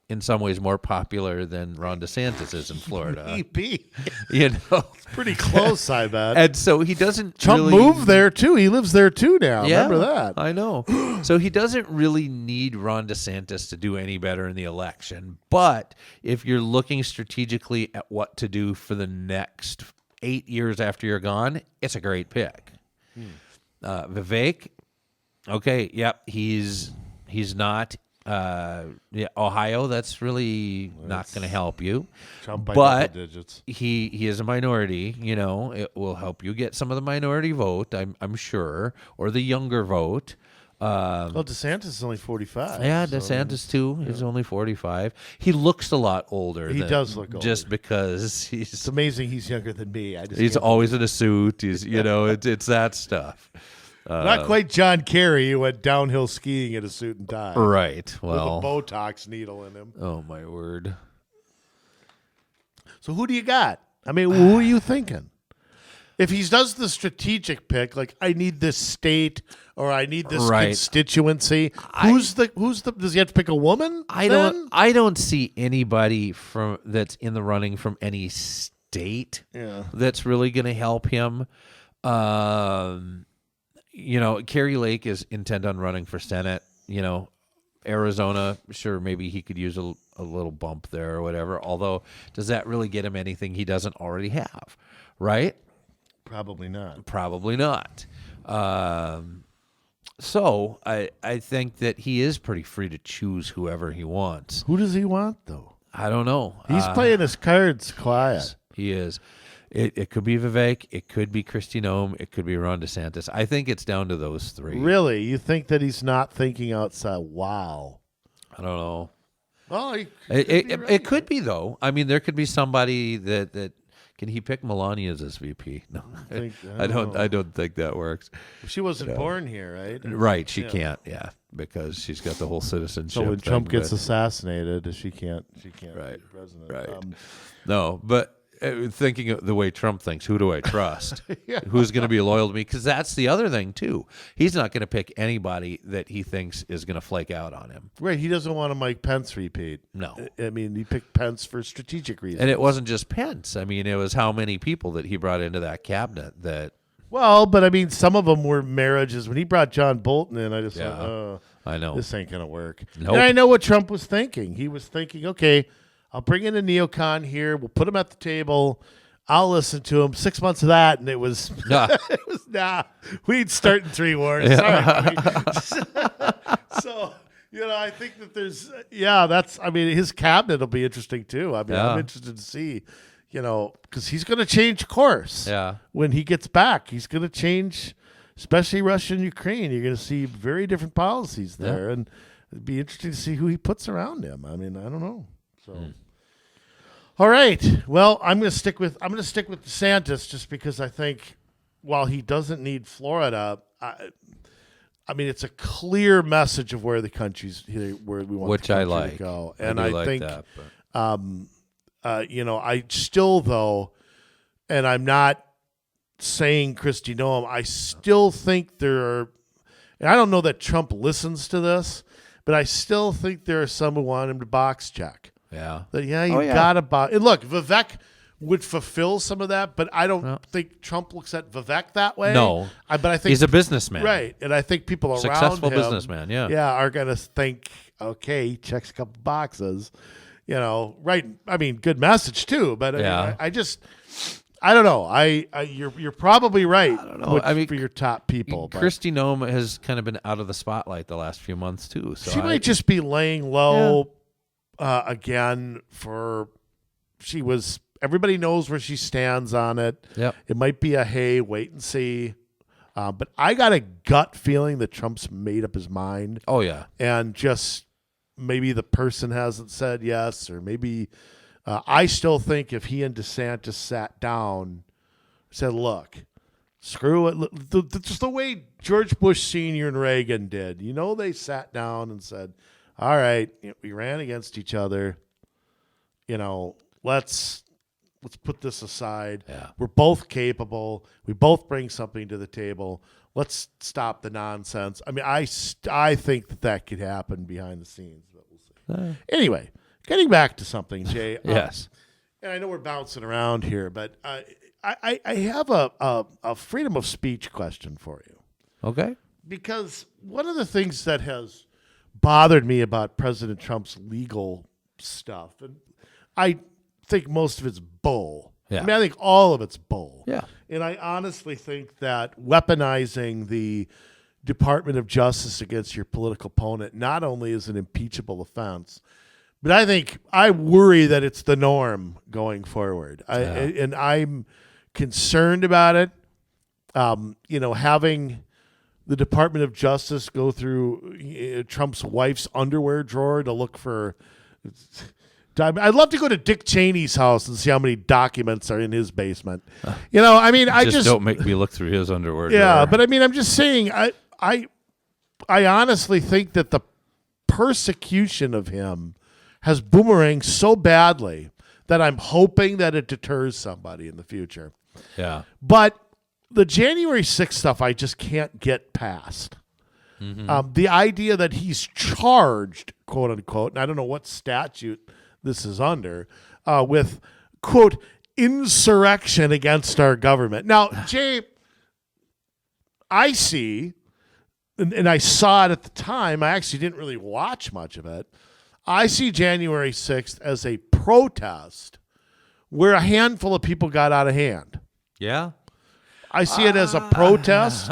in some ways more popular than Ron DeSantis is in Florida. Maybe. Pretty close, I bet. And so he doesn't Trump really moved there too. He lives there too now. Yeah, Remember that? I know. So he doesn't really need Ron DeSantis to do any better in the election. But if you're looking strategically at what to do for the next 8 years after you're gone, it's a great pick. Vivek, okay, yep, he's not Ohio. That's really not going to help you. Trump by but double digits. he is a minority. It will help you get some of the minority vote, I'm sure, or the younger vote. Well, DeSantis is only 45. Yeah, so, DeSantis too is only 45. He looks a lot older. He does look older. Just because It's amazing he's younger than me. He's always in a suit. He's it's that stuff. Not quite John Kerry, who went downhill skiing in a suit and tie. Right. Well, with a Botox needle in him. Oh my word. So who do you got? I mean, who are you thinking? If he does the strategic pick, like I need this state or I need this constituency, who's the does he have to pick a woman? I don't see anybody that's in the running from any state that's really going to help him. Kerry Lake is intent on running for Senate. Arizona, sure, maybe he could use a little bump there or whatever. Although, does that really get him anything he doesn't already have? Right? Probably not. Probably not. So I think that he is pretty free to choose whoever he wants. Who does he want, though? I don't know. He's playing his cards quiet. He is. It could be Vivek. It could be Kristi Noem. It could be Ron DeSantis. I think it's down to those three. Really? You think that he's not thinking outside? Wow. I don't know. Well, it could be, though. I mean, there could be somebody that can he pick Melania as his VP? No, I don't think that works. She wasn't born here, right? Right, she can't. Yeah, because she's got the whole citizenship. So when thing, Trump gets assassinated, she can't right, be president. Right. No, but thinking of the way Trump thinks, who do I trust? Yeah. Who's going to be loyal to me? Because that's the other thing, too. He's not going to pick anybody that he thinks is going to flake out on him. Right. He doesn't want a Mike Pence repeat. No. I mean, he picked Pence for strategic reasons. And it wasn't just Pence. I mean, it was how many people that he brought into that cabinet that... Well, but I mean, some of them were marriages. When he brought John Bolton in, I just thought, I know. This ain't going to work. Nope. And I know what Trump was thinking. He was thinking, okay, I'll bring in a neocon here. We'll put him at the table. I'll listen to him. 6 months of that, and it was, we'd start in 3 wars. Sorry. So, I think that there's, his cabinet will be interesting too. I mean, I'm interested to see, because he's going to change course. Yeah. When he gets back, he's going to change, especially Russia and Ukraine. You're going to see very different policies there, and it'd be interesting to see who he puts around him. I mean, I don't know. So. All right. Well, I'm going to stick with DeSantis just because I think while he doesn't need Florida, I mean it's a clear message of where the country's where we want the country to go. And I think that, I still though, and I'm not saying Kristi Noem, I still think there are, and I don't know that Trump listens to this, but I still think there are some who want him to box check. Yeah. Gotta buy. And look, Vivek would fulfill some of that, but I don't think Trump looks at Vivek that way. No. But I think he's a businessman. Right. And I think people around successful him, businessman, are going to think, okay, he checks a couple boxes, right. I mean, good message too, but I don't know. You're probably right. I don't know. For your top people. Kristi Noem has kind of been out of the spotlight the last few months too. So she might just be laying low. Again, everybody knows where she stands on it. Yep. It might be a wait and see. But I got a gut feeling that Trump's made up his mind. Oh, yeah. And just maybe the person hasn't said yes, or maybe I still think if he and DeSantis sat down, said, look, screw it. Just the way George Bush Sr. and Reagan did. They sat down and said, all right, we ran against each other. Let's put this aside. Yeah. We're both capable. We both bring something to the table. Let's stop the nonsense. I mean, I think that could happen behind the scenes, but we'll see. Anyway, getting back to something, Jay. Yes. And I know we're bouncing around here, but I have a freedom of speech question for you. Okay. Because one of the things that has bothered me about President Trump's legal stuff, and I think most of it's bull. Yeah. I mean, I think all of it's bull. Yeah. And I honestly think that weaponizing the Department of Justice against your political opponent not only is an impeachable offense, but I worry that it's the norm going forward. And I'm concerned about it. Having the Department of Justice go through Trump's wife's underwear drawer to look for. I'd love to go to Dick Cheney's house and see how many documents are in his basement. I just don't make me look through his underwear. Yeah, drawer. but I mean, I'm just saying. I honestly think that the persecution of him has boomeranged so badly that I'm hoping that it deters somebody in the future. Yeah, but the January 6th stuff, I just can't get past. Mm-hmm. The idea that he's charged, quote unquote, and I don't know what statute this is under, with, quote, insurrection against our government. Now, Jay, I see and I saw it at the time. I actually didn't really watch much of it. I see January 6th as a protest where a handful of people got out of hand. Yeah. I see it as a protest.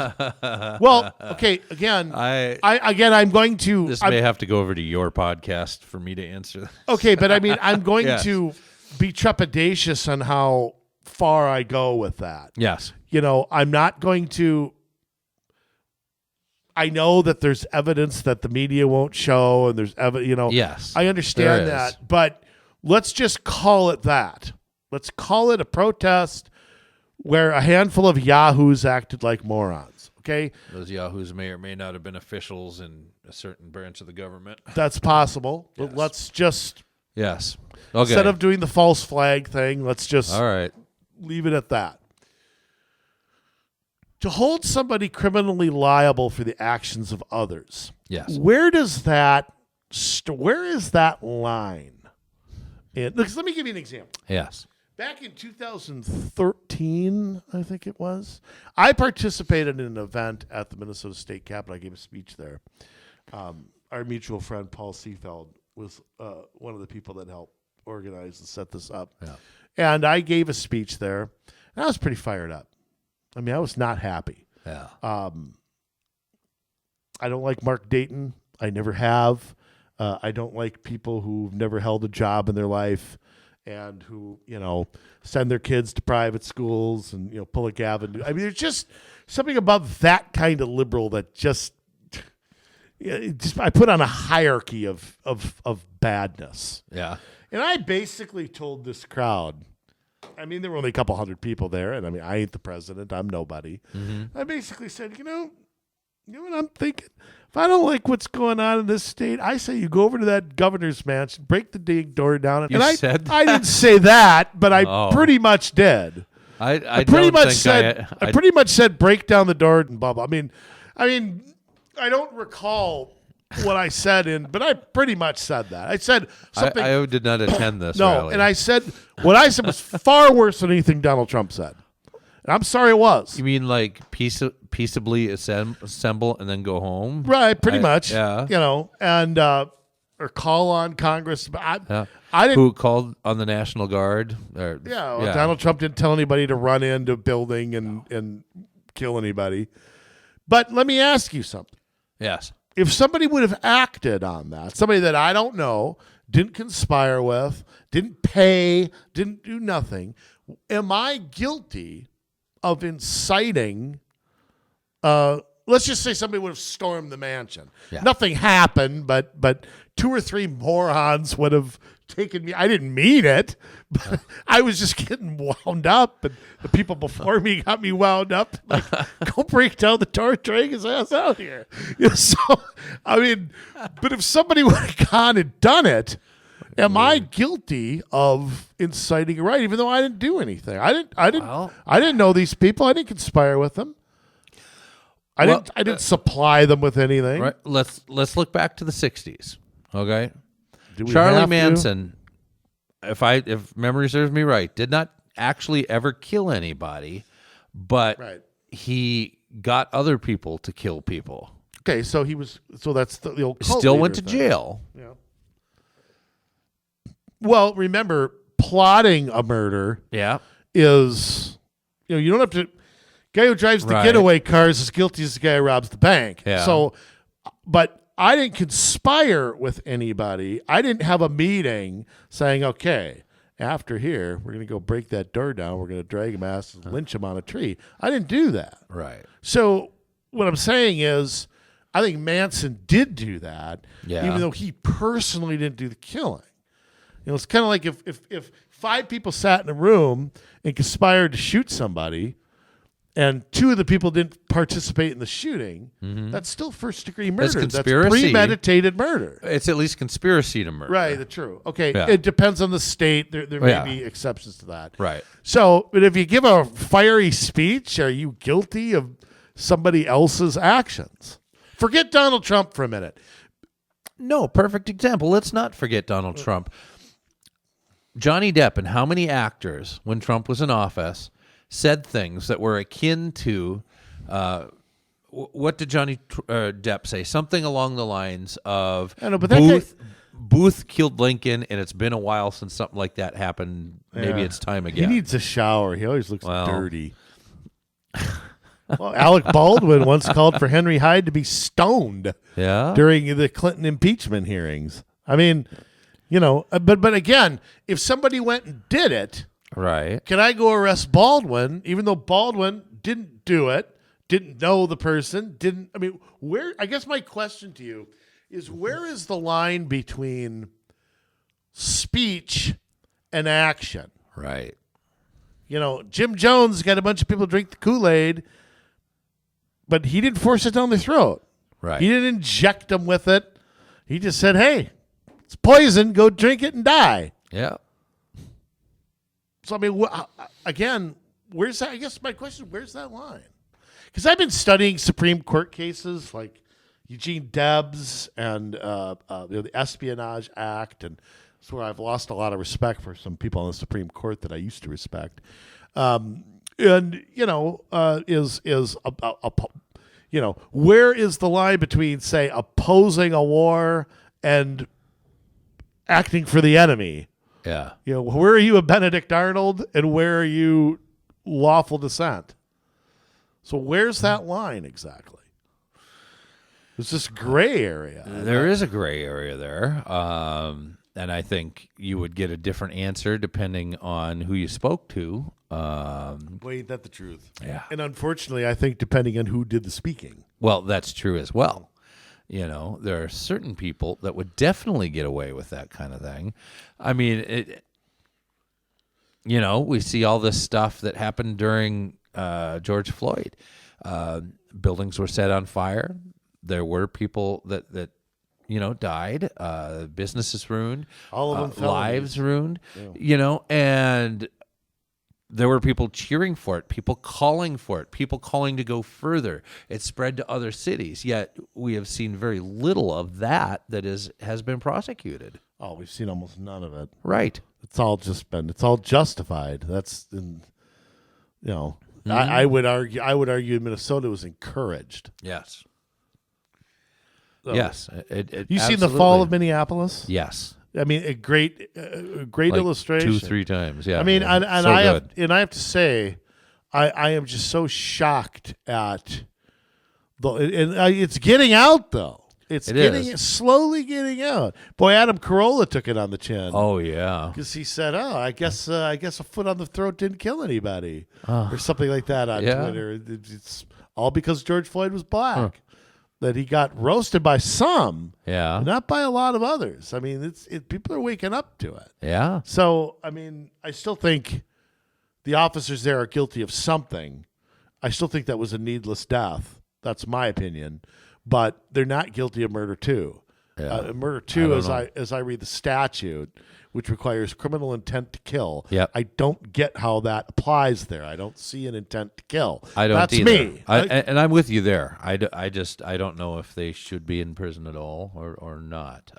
Well, okay, again, I'm going to... This may have to go over to your podcast for me to answer that. Okay, but I mean, I'm going Yes. to be trepidatious on how far I go with that. Yes. I'm not going to... I know that there's evidence that the media won't show, and there's evidence, Yes. I understand there that, is. but let's just call it that. Let's call it a protest where a handful of yahoos acted like morons, okay? Those yahoos may or may not have been officials in a certain branch of the government. That's possible. Yes. But let's just, Yes. Okay. instead of doing the false flag thing, let's just All right. leave it at that. To hold somebody criminally liable for the actions of others, Yes. where does that, where is that line? And let me give you an example. Yes. Back in 2013, I think it was, I participated in an event at the Minnesota State Capitol. I gave a speech there. Our mutual friend, Paul Seefeld, was one of the people that helped organize and set this up. Yeah. And I gave a speech there, and I was pretty fired up. I mean, I was not happy. Yeah. I don't like Mark Dayton. I never have. I don't like people who've never held a job in their life and who, send their kids to private schools and, pull a Gavin. I mean, there's just something about that kind of liberal that just I put on a hierarchy of badness. Yeah. And I basically told this crowd, I mean, there were only a couple hundred people there, and I mean, I ain't the president. I'm nobody. Mm-hmm. I basically said, you know what I'm thinking? If I don't like what's going on in this state, I say you go over to that governor's mansion, break the dang door down. You said that? I didn't say that, but I pretty much did. I pretty don't much think said I pretty much said break down the door and blah blah. I mean, I don't recall what I said but I pretty much said that. I said something. I did not attend this No, rally. and I said what I said was far worse than anything Donald Trump said. And I'm sorry it was. You mean like peaceably assemble and then go home? Right, pretty much. Yeah. And or call on Congress. I didn't. Who called on the National Guard? Donald Trump didn't tell anybody to run into a building and kill anybody. But let me ask you something. Yes. If somebody would have acted on that, somebody that I don't know, didn't conspire with, didn't pay, didn't do nothing, am I guilty of inciting? Let's just say somebody would have stormed the mansion. Yeah. Nothing happened, but 2 or 3 morons would have taken me. I didn't mean it, but I was just getting wound up, and the people before me got me wound up. Like, go break down the door, drag his ass out here. So, I mean, but if somebody would have gone and done it, am I guilty of inciting a riot, even though I didn't do anything? I didn't know these people. I didn't conspire with them. I didn't supply them with anything. Right. Let's look back to the 60s. Okay. Do we Charlie have to? Manson, if memory serves me right, did not actually ever kill anybody, but he got other people to kill people. Okay, so that's the old cult Still leader went to thing. jail. Yeah. Well, remember, plotting a murder is, you don't have to. Guy who drives the getaway car is as guilty as the guy who robs the bank. Yeah. So, but I didn't conspire with anybody. I didn't have a meeting saying, okay, after here, we're going to go break that door down. We're going to drag him ass and lynch him on a tree. I didn't do that. Right. So what I'm saying is, I think Manson did do that, even though he personally didn't do the killing. It's kind of like if 5 people sat in a room and conspired to shoot somebody, and 2 of the people didn't participate in the shooting, that's still first-degree murder. That's conspiracy. That's premeditated murder. It's at least conspiracy to murder. Right, that's true. Okay, Yeah. It depends on the state. There may be exceptions to that. Right. So, but if you give a fiery speech, are you guilty of somebody else's actions? Forget Donald Trump for a minute. No, perfect example. Let's not forget Donald Trump. Johnny Depp and how many actors, when Trump was in office, said things that were akin to what did Johnny Depp say? Something along the lines of I know, but that Booth killed Lincoln, and it's been a while since something like that happened. Maybe it's time again. He needs a shower. He always looks dirty. Well, Alec Baldwin once called for Henry Hyde to be stoned during the Clinton impeachment hearings. I mean, but again, if somebody went and did it, right? Can I go arrest Baldwin, even though Baldwin didn't do it, didn't know the person, didn't? I mean, where? I guess my question to you is, where is the line between speech and action? Right. Jim Jones got a bunch of people drink the Kool-Aid, but he didn't force it down their throat. Right. He didn't inject them with it. He just said, hey, it's poison. Go drink it and die. Yeah. So, I mean, again, where's that? I guess my question is, where's that line? Because I've been studying Supreme Court cases like Eugene Debs and the Espionage Act, and that's where I've lost a lot of respect for some people on the Supreme Court that I used to respect. Where is the line between, say, opposing a war and acting for the enemy? Yeah. Where are you a Benedict Arnold, and where are you lawful dissent? So where's that line exactly? There's this gray area. There is a gray area there. And I think you would get a different answer depending on who you spoke to. Ain't that the truth? Yeah. And unfortunately, I think depending on who did the speaking. Well, that's true as well. There are certain people that would definitely get away with that kind of thing. I mean, we see all this stuff that happened during George Floyd. Buildings were set on fire. There were people that died, businesses ruined, all of them lives ruined, and there were people cheering for it, people calling for it, people calling to go further. It spread to other cities, yet we have seen very little of that has been prosecuted. Oh, we've seen almost none of it. Right. It's all justified. That's, I would argue Minnesota was encouraged. Yes. So, yes. You seen The Fall of Minneapolis? Yes. I mean, a great illustration. 2-3 times. Yeah. I mean, yeah. and So I good. have to say, I am just so shocked at it's getting out though. It's slowly getting out. Boy, Adam Carolla took it on the chin. Oh yeah, because he said, "Oh, I guess a foot on the throat didn't kill anybody," or something like that on Twitter. It's all because George Floyd was black. That he got roasted by some, not by a lot of others. I mean, people are waking up to it. Yeah. So, I mean, I still think the officers there are guilty of something. I still think that was a needless death. That's my opinion. But they're not guilty of murder too. Yeah. Murder too, as I read the statute, which requires criminal intent to kill. Yep. I don't get how that applies there. I don't see an intent to kill. I don't That's either. me. And I'm with you there. I don't know if they should be in prison at all or not.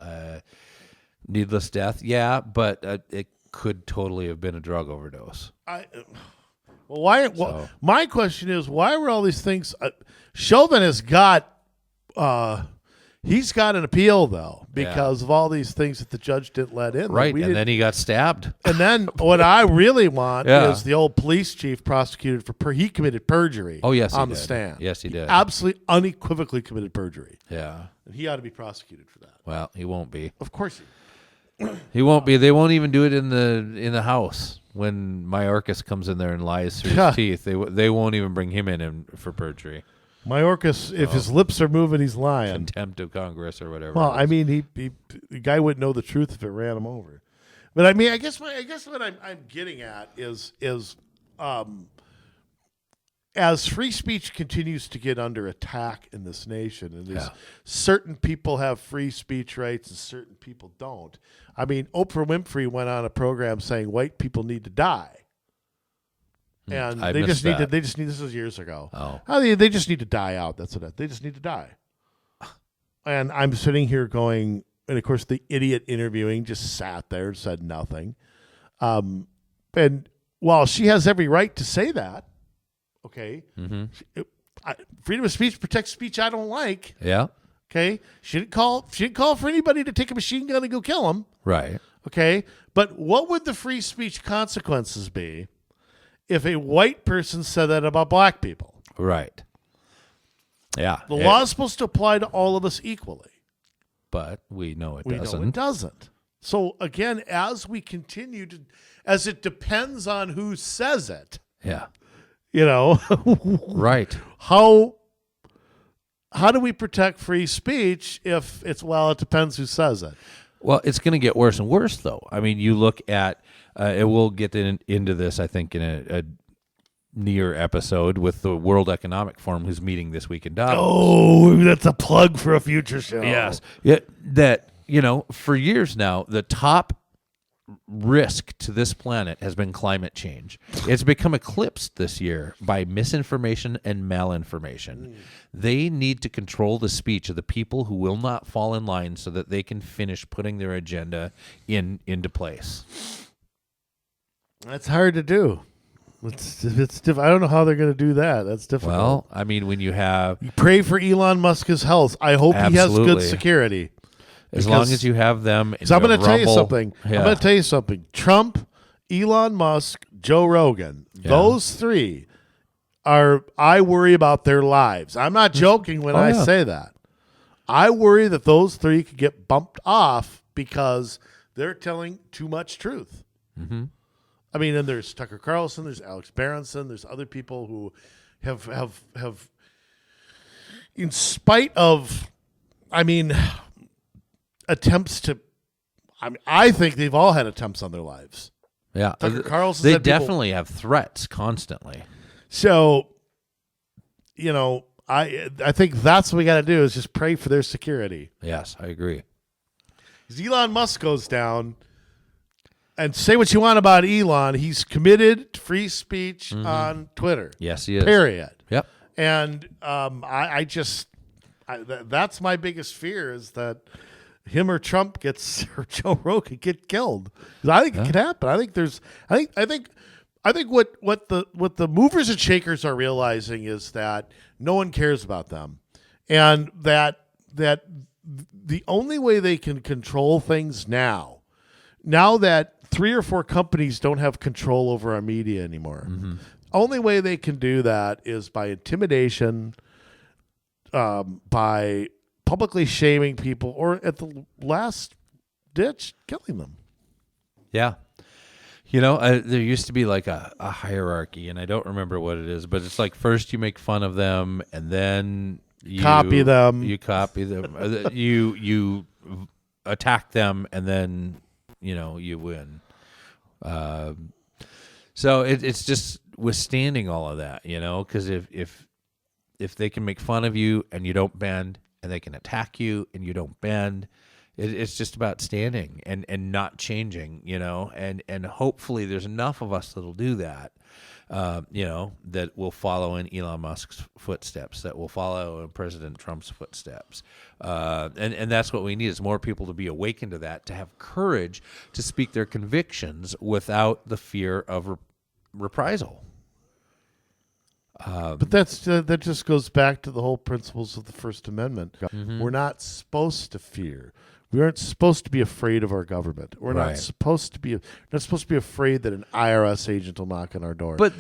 Needless death, yeah, but it could totally have been a drug overdose. My question is, why were all these things? Chauvin has got. He's got an appeal, though, because of all these things that the judge didn't let in. Right, and then he got stabbed. And then what I really want is the old police chief prosecuted for he committed perjury. Oh, yes, on he the did. stand. Yes, he did. Absolutely unequivocally committed perjury. Yeah. And he ought to be prosecuted for that. Well, he won't be. Of course he won't be. They won't even do it in the house when Mayorkas comes in there and lies through his teeth. They won't even bring him in for perjury. Mayorkas, if his lips are moving, he's lying. Contempt of Congress or whatever. Well, I mean, the guy wouldn't know the truth if it ran him over. But I mean, I guess what I'm getting at is as free speech continues to get under attack in this nation, and certain people have free speech rights and certain people don't. I mean, Oprah Winfrey went on a program saying white people need to die. And they just need. This was years ago. Oh, they just need to die out. That's what they just need to die. And I'm sitting here going, and of course the idiot interviewing just sat there and said nothing. And while she has every right to say that, okay, freedom of speech protects speech I don't like. Yeah. Okay, she didn't call for anybody to take a machine gun and go kill him. Right. Okay, but what would the free speech consequences be if a white person said that about black people? Right. Yeah. The law is supposed to apply to all of us equally. But we know it We doesn't. know it doesn't. So again, as we continue to, as it depends on who says it, Yeah. Right. how do we protect free speech if it depends who says it? Well, it's going to get worse and worse, though. I mean, you look at, we'll get into this, I think, in a near episode with the World Economic Forum, who's meeting this week in Davos. Oh, that's a plug for a future show. Yes. Yeah, that, for years now, the top risk to this planet has been climate change. It's become eclipsed this year by misinformation and malinformation. They need to control the speech of the people who will not fall in line so that they can finish putting their agenda into place. That's hard to do. It's I don't know how they're going to do that. That's difficult. Well, I mean, when you have... Pray for Elon Musk's health. I hope he has good security. As long as you have them... So I'm going to tell you something. Yeah. I'm going to tell you something. Trump, Elon Musk, Joe Rogan, those three I worry about their lives. I'm not joking when I say that. I worry that those three could get bumped off because they're telling too much truth. Mm-hmm. I mean, and there's Tucker Carlson, there's Alex Berenson, there's other people who have in spite of, attempts to, I think they've all had attempts on their lives. Yeah. Tucker Carlson, they definitely have threats constantly. So, I think that's what we got to do is just pray for their security. Yes, I agree. As Elon Musk goes down, and say what you want about Elon, he's committed to free speech on Twitter. Yes, he is. Period. Yep. And that's my biggest fear is that him or Trump or Joe Rogan get killed. I think it could happen. I think what the movers and shakers are realizing is that no one cares about them, and that the only way they can control things now that 3 or 4 companies don't have control over our media anymore. Mm-hmm. Only way they can do that is by intimidation, by publicly shaming people, or at the last ditch, killing them. Yeah. There used to be like a hierarchy, and I don't remember what it is, but it's like first you make fun of them, and then you copy them. You copy them. you attack them, and then you win. So it's just withstanding all of that, because if they can make fun of you and you don't bend, and they can attack you and you don't bend, it's just about standing and not changing, and hopefully there's enough of us that'll do that, that will follow in Elon Musk's footsteps, that will follow in President Trump's footsteps. And that's what we need is more people to be awakened to that, to have courage to speak their convictions without the fear of reprisal. But that just goes back to the whole principles of the First Amendment. Mm-hmm. We're not supposed to fear. We aren't supposed to be afraid of our government. We're not supposed to be afraid that an IRS agent will knock on our door. But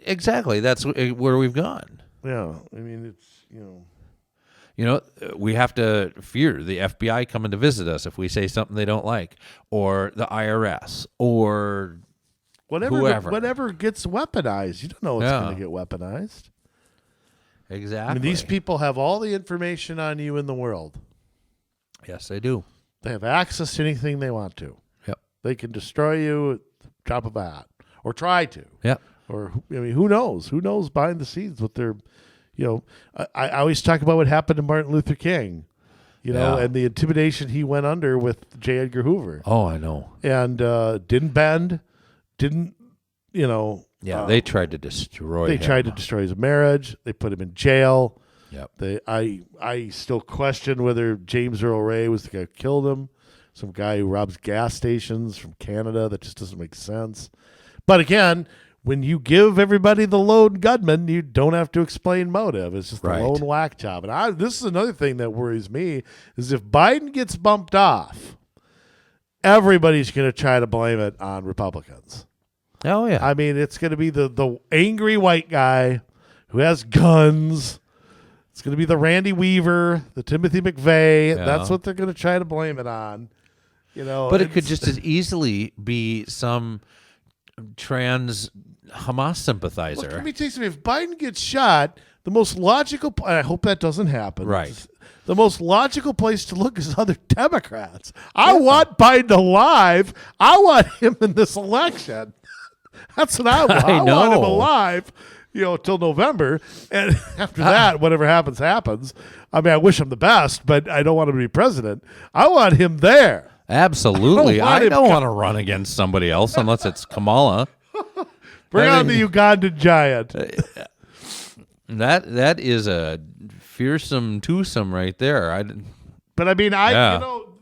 exactly, that's where we've gone. Yeah, I mean we have to fear the FBI coming to visit us if we say something they don't like, or the IRS, or whoever. Whatever gets weaponized. You don't know what's going to get weaponized. Exactly. I mean, these people have all the information on you in the world. Yes, they do. They have access to anything they want to. Yep. They can destroy you at the drop of a hat, or try to. Yep. Or who knows? Who knows behind the scenes what they're, I always talk about what happened to Martin Luther King, and the intimidation he went under with J. Edgar Hoover. Oh, I know. And didn't bend, didn't. They tried to destroy him. They tried to destroy his marriage. They put him in jail. Yep. I still question whether James Earl Ray was the guy who killed him. Some guy who robs gas stations from Canada. That just doesn't make sense. But again, when you give everybody the lone gunman, you don't have to explain motive. It's just a Right. lone whack job. And this is another thing that worries me is if Biden gets bumped off, everybody's going to try to blame it on Republicans. Oh, yeah. I mean, it's going to be the angry white guy who has guns. It's going to be the Randy Weaver, the Timothy McVeigh. Yeah. That's what they're going to try to blame it on. You know, But it could just as easily be some trans Hamas sympathizer. Look, let me tell you something. If Biden gets shot, the most logical, and I hope that doesn't happen. Right. The most logical place to look is other Democrats. I want Biden alive. I want him in this election. That's what I want. I want him know. alive, till November. And after that, whatever happens, happens. I mean, I wish him the best, but I don't want him to be president. I want him there. Absolutely. I I don't don't want to run against somebody else unless it's Kamala. Bring I on mean- the Ugandan giant. That is a fearsome twosome right there. But I mean, Yeah.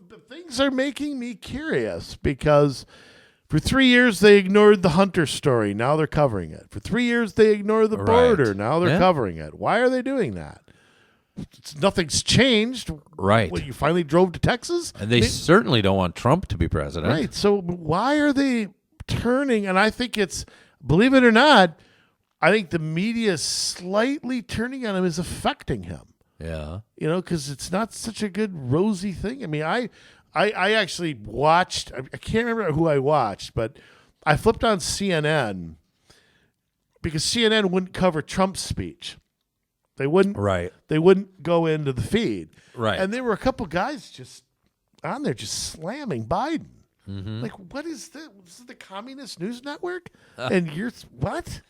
the things are making me curious because for 3 years they ignored the Hunter story. Now they're covering it. For 3 years they ignored the Right. border. Now they're Yeah. covering it. Why are they doing that? Nothing's changed. Right. What, you finally drove to Texas? And they certainly don't want Trump to be president. Right. So why are they turning? And I think it's, believe it or not, I think the media is slightly turning on him is affecting him. Yeah. Because it's not such a good rosy thing. I mean, I actually watched, I can't remember who I watched, but I flipped on CNN because CNN wouldn't cover Trump's speech. They wouldn't. Right. They wouldn't go into the feed. Right. And there were a couple guys just on there just slamming Biden. Mm-hmm. Like, what is this? This is the Communist News Network? And you're, what?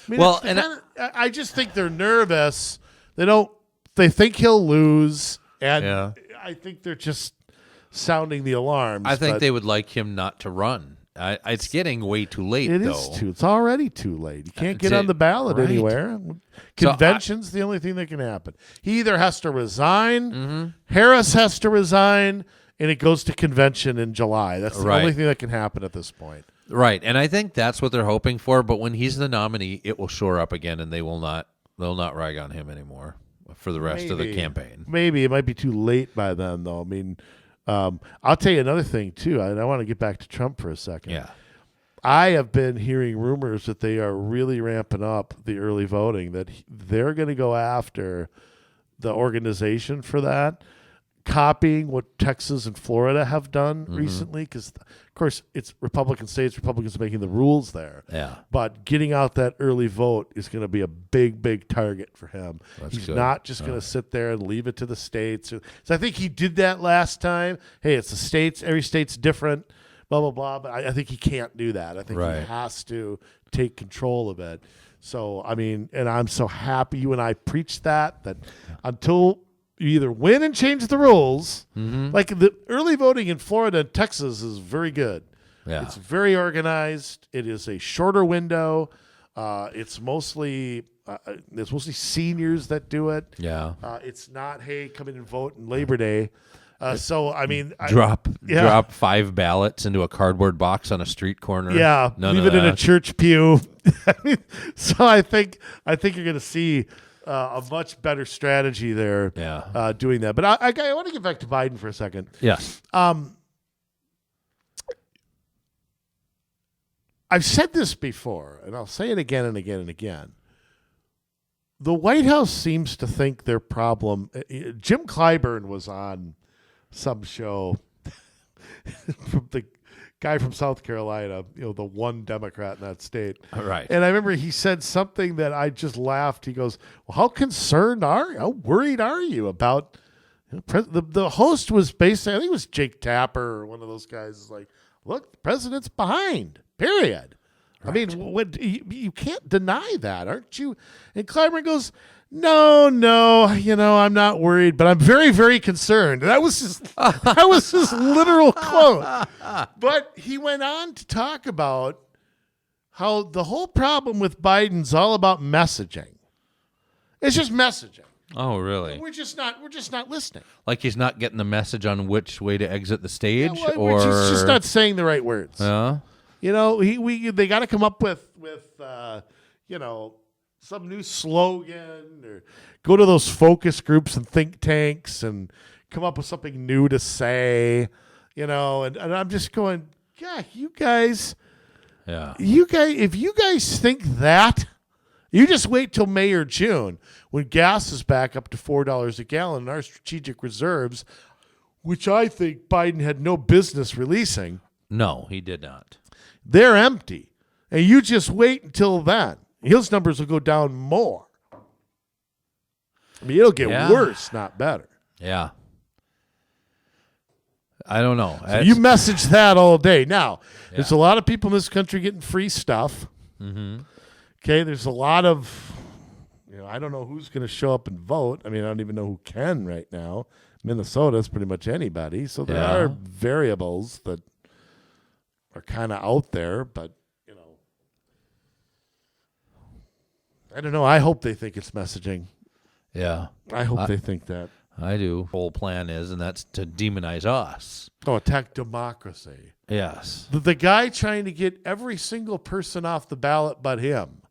I mean, Well, it's and I just think they're nervous. They think he'll lose. And Yeah. I think they're just sounding the alarms. I think but they would like him not to run. It's getting way too late, It though. is too. It's already too late. You can't get That's on it. the ballot Right. anywhere. So Convention's the only thing that can happen. He either has to resign, Mm-hmm. Harris has to resign, and it goes to convention in July. That's the Right. only thing that can happen at this point. Right. And I think that's what they're hoping for. But when he's the nominee, it will shore up again, and they'll not rag on him anymore for the rest of the Maybe. campaign. Maybe it might be too late by then, though. I mean, I'll tell you another thing too. I want to get back to Trump for a second. Yeah. I have been hearing rumors that they are really ramping up the early voting, that they're going to go after the organization for that, copying what Texas and Florida have done recently. Because, of course, it's Republican states, Republicans making the rules there. Yeah. But getting out that early vote is going to be a big, big target for him. That's He's good. not just going to sit there and leave it to the states. So I think he did that last time. Hey, it's the states. Every state's different. Blah, blah, blah. But I think he can't do that. I think Right. he has to take control of it. So, I mean, and I'm so happy you and I preached that until you either win and change the rules, like the early voting in Florida and Texas is very good. Yeah. It's very organized. It is a shorter window. It's mostly seniors that do it. Yeah. It's not, hey, come in and vote on Labor Day. So, I mean, Drop 5 ballots into a cardboard box on a street corner. Yeah, None leave of it in a that. church pew. I mean, so I think you're going to see a much better strategy there. Yeah. Doing that. But I want to get back to Biden for a second. Yes. I've said this before, and I'll say it again and again and again. The White House seems to think their problem. Jim Clyburn was on some show from the guy from South Carolina, the one Democrat in that state. Right. And I remember he said something that I just laughed. He goes, "Well, how worried are you about?" The host was basically, I think it was Jake Tapper or one of those guys. Is like, look, the president's behind. Period. Right. I mean, you can't deny that, aren't you? And Clyburn goes, No, I'm not worried, but I'm very, very concerned. That was his literal quote. But he went on to talk about how the whole problem with Biden's all about messaging. It's just messaging. Oh, really? We're just not listening. Like he's not getting the message on which way to exit the stage, Yeah, or he's just not saying the right words. Yeah. They got to come up with some new slogan or go to those focus groups and think tanks and come up with something new to say, and I'm just going, yeah, if you guys think that, you just wait till May or June when gas is back up to $4 a gallon and our strategic reserves, which I think Biden had no business releasing. No, he did not. They're empty. And you just wait until then. His numbers will go down more. I mean, it'll get worse, not better. Yeah. I don't know. So you message that all day. Now, there's a lot of people in this country getting free stuff. Mm-hmm. Okay, there's a lot of, I don't know who's going to show up and vote. I mean, I don't even know who can right now. Minnesota is pretty much anybody. So there are variables that are kind of out there, but, I don't know. I hope they think it's messaging. Yeah. I hope they think that. I do. The whole plan is, and that's to demonize us. Oh, attack democracy. Yes. The guy trying to get every single person off the ballot but him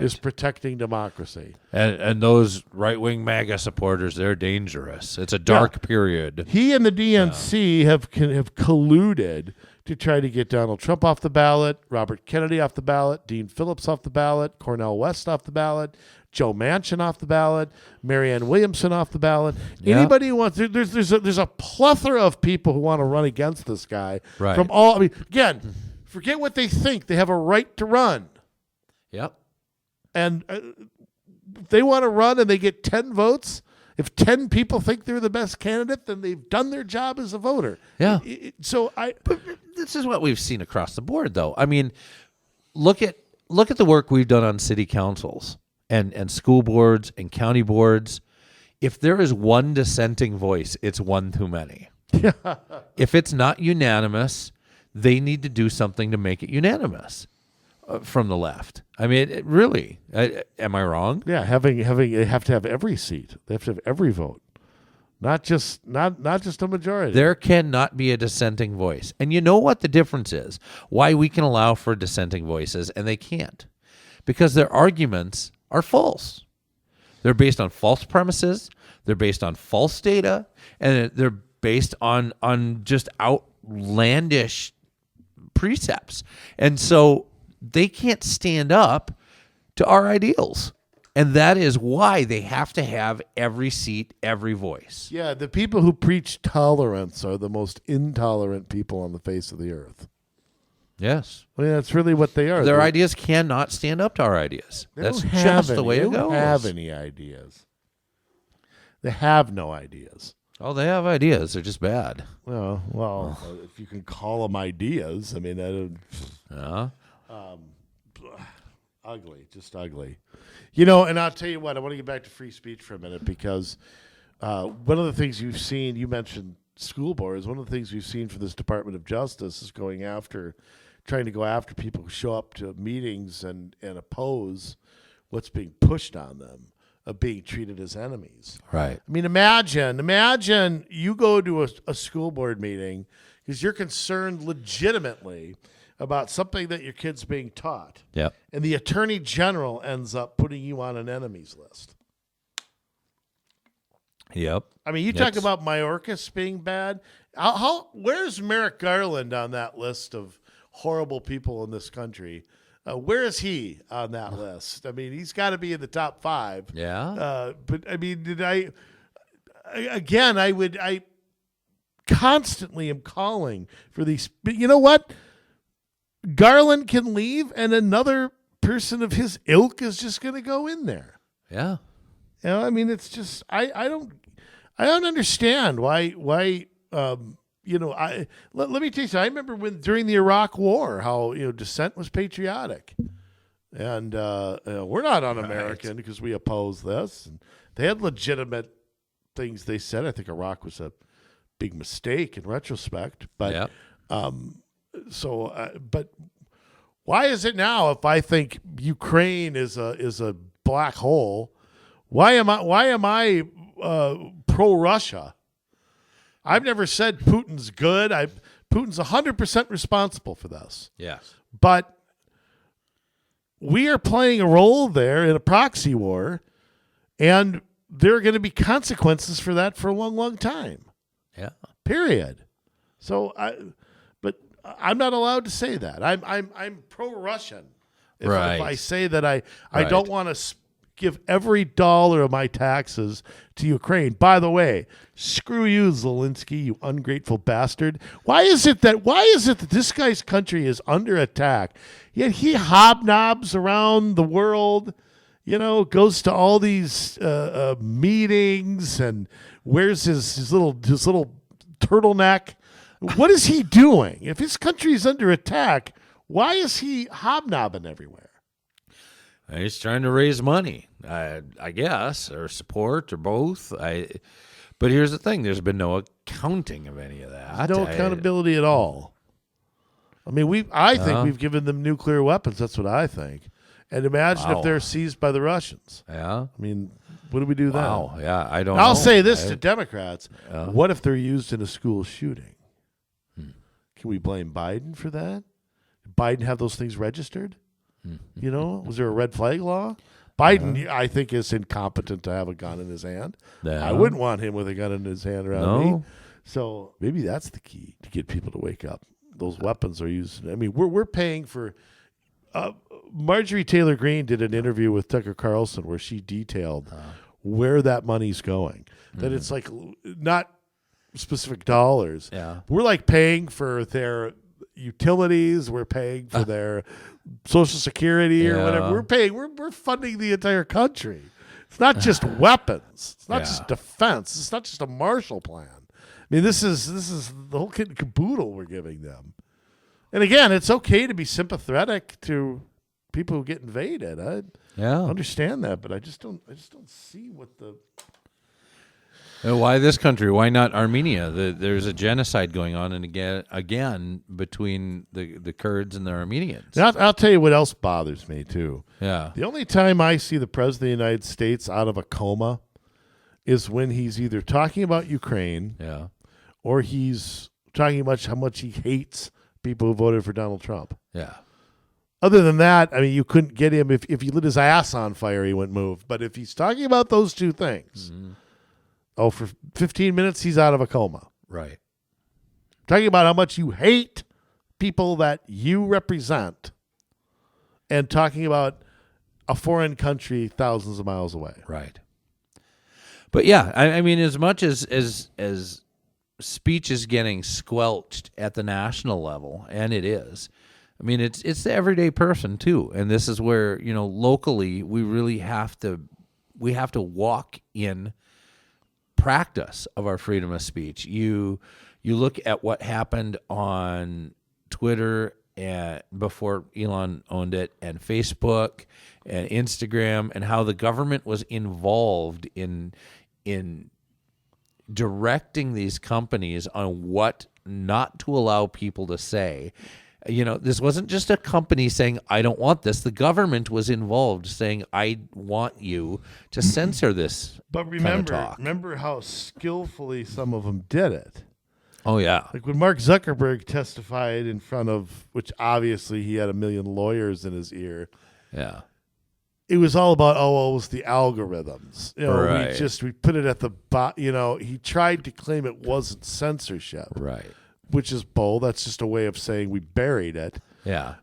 is protecting democracy. And those right-wing MAGA supporters, they're dangerous. It's a dark period. He and the DNC have colluded to try to get Donald Trump off the ballot, Robert Kennedy off the ballot, Dean Phillips off the ballot, Cornel West off the ballot, Joe Manchin off the ballot, Marianne Williamson off the ballot. Anybody who wants, there's a plethora of people who want to run against this guy. Right. From all, I mean, again, forget what they think. They have a right to run. Yep. And if they want to run and they get 10 votes, if 10 people think they're the best candidate, then they've done their job as a voter. Yeah. But this is what we've seen across the board, though. I mean, look at the work we've done on city councils and school boards and county boards. If there is one dissenting voice, it's one too many. If it's not unanimous, they need to do something to make it unanimous from the left. I mean, really, am I wrong? Yeah, they have to have every seat. They have to have every vote, not just a majority. There cannot be a dissenting voice. And you know what the difference is? Why we can allow for dissenting voices and they can't? Because their arguments are false. They're based on false premises. They're based on false data, and they're based on just outlandish precepts. And so they can't stand up to our ideals. And that is why they have to have every seat, every voice. Yeah, the people who preach tolerance are the most intolerant people on the face of the earth. Yes. I mean, that's really what they are. Their ideas cannot stand up to our ideas. That's just the way it goes. They don't have any ideas. They have no ideas. Oh, they have ideas. They're just bad. Well, if you can call them ideas, I mean, ugly, just ugly. And I'll tell you what, I want to get back to free speech for a minute because one of the things you've seen, you mentioned school boards, one of the things we've seen for this Department of Justice is trying to go after people who show up to meetings and oppose what's being pushed on them, of being treated as enemies. Right. I mean, imagine you go to a school board meeting because you're concerned legitimately about something that your kid's being taught. Yep. And the attorney general ends up putting you on an enemies list. Yep. I mean, you talk about Mayorkas being bad. Where's Merrick Garland on that list of horrible people in this country? Where is he on that list? I mean, he's got to be in the top 5. Yeah. But I mean, I constantly am calling for these. But you know what? Garland can leave, and another person of his ilk is just going to go in there. Yeah. I mean, it's just I don't understand why. Let me tell you something. I remember during the Iraq War, how dissent was patriotic, and we're not un-American because we oppose this. And they had legitimate things they said. I think Iraq was a big mistake in retrospect, but but why is it now? If I think Ukraine is a black hole, why am I pro Russia? I've never said Putin's good. Putin's 100% responsible for this. Yes. But we are playing a role there in a proxy war, and there are going to be consequences for that for a long, long time. Yeah. Period. So, I'm not allowed to say that. I'm pro-Russian. If I say that I don't want to give every dollar of my taxes to Ukraine. By the way, screw you, Zelensky, you ungrateful bastard. Why is it that this guy's country is under attack, yet he hobnobs around the world, goes to all these meetings and wears his little turtleneck? What is he doing? If his country is under attack, why is he hobnobbing everywhere? He's trying to raise money, I guess, or support, or both. But here's the thing: there's been no accounting of any of that. No accountability at all. I mean, I think we've given them nuclear weapons. That's what I think. And imagine if they're seized by the Russians. Yeah. I mean, what do we do then? Wow. Yeah, I don't know. I'll say this to Democrats. What if they're used in a school shooting? Can we blame Biden for that? Did Biden have those things registered? Was there a red flag law? Biden, I think, is incompetent to have a gun in his hand. Yeah. I wouldn't want him with a gun in his hand around me. So maybe that's the key to get people to wake up. Those weapons are used. I mean, we're paying for. Marjorie Taylor Greene did an interview with Tucker Carlson where she detailed where that money's going. That it's like not specific dollars. Yeah. We're like paying for their utilities. We're paying for their Social Security or whatever. We're paying. We're funding the entire country. It's not just weapons. It's not just defense. It's not just a Marshall Plan. I mean, this is the whole kit and caboodle we're giving them. And again, it's okay to be sympathetic to people who get invaded. I understand that, but I just don't see what the. Why this country? Why not Armenia? There's a genocide going on, and again between the Kurds and the Armenians. I'll tell you what else bothers me too. Yeah. The only time I see the President of the United States out of a coma is when he's either talking about Ukraine, or he's talking about how much he hates people who voted for Donald Trump. Yeah. Other than that, I mean, you couldn't get him if he lit his ass on fire, he wouldn't move. But if he's talking about those two things. For 15 minutes, he's out of a coma. Right. Talking about how much you hate people that you represent and talking about a foreign country thousands of miles away. Right. But yeah, I mean, as much as speech is getting squelched at the national level, and it is, I mean, it's the everyday person too. And this is where, locally we really have to walk in practice of our freedom of speech. You look at what happened on Twitter and before Elon owned it, and Facebook and Instagram, and how the government was involved in directing these companies on what not to allow people to say. This wasn't just a company saying, I don't want this. The government was involved saying, I want you to censor this. But remember how skillfully some of them did it. Oh, yeah. Like when Mark Zuckerberg testified in front of, which obviously he had a million lawyers in his ear. Yeah. It was all about, it was the algorithms. Right. We put it at the he tried to claim it wasn't censorship. Right. Which is bold. That's just a way of saying we buried it. Yeah.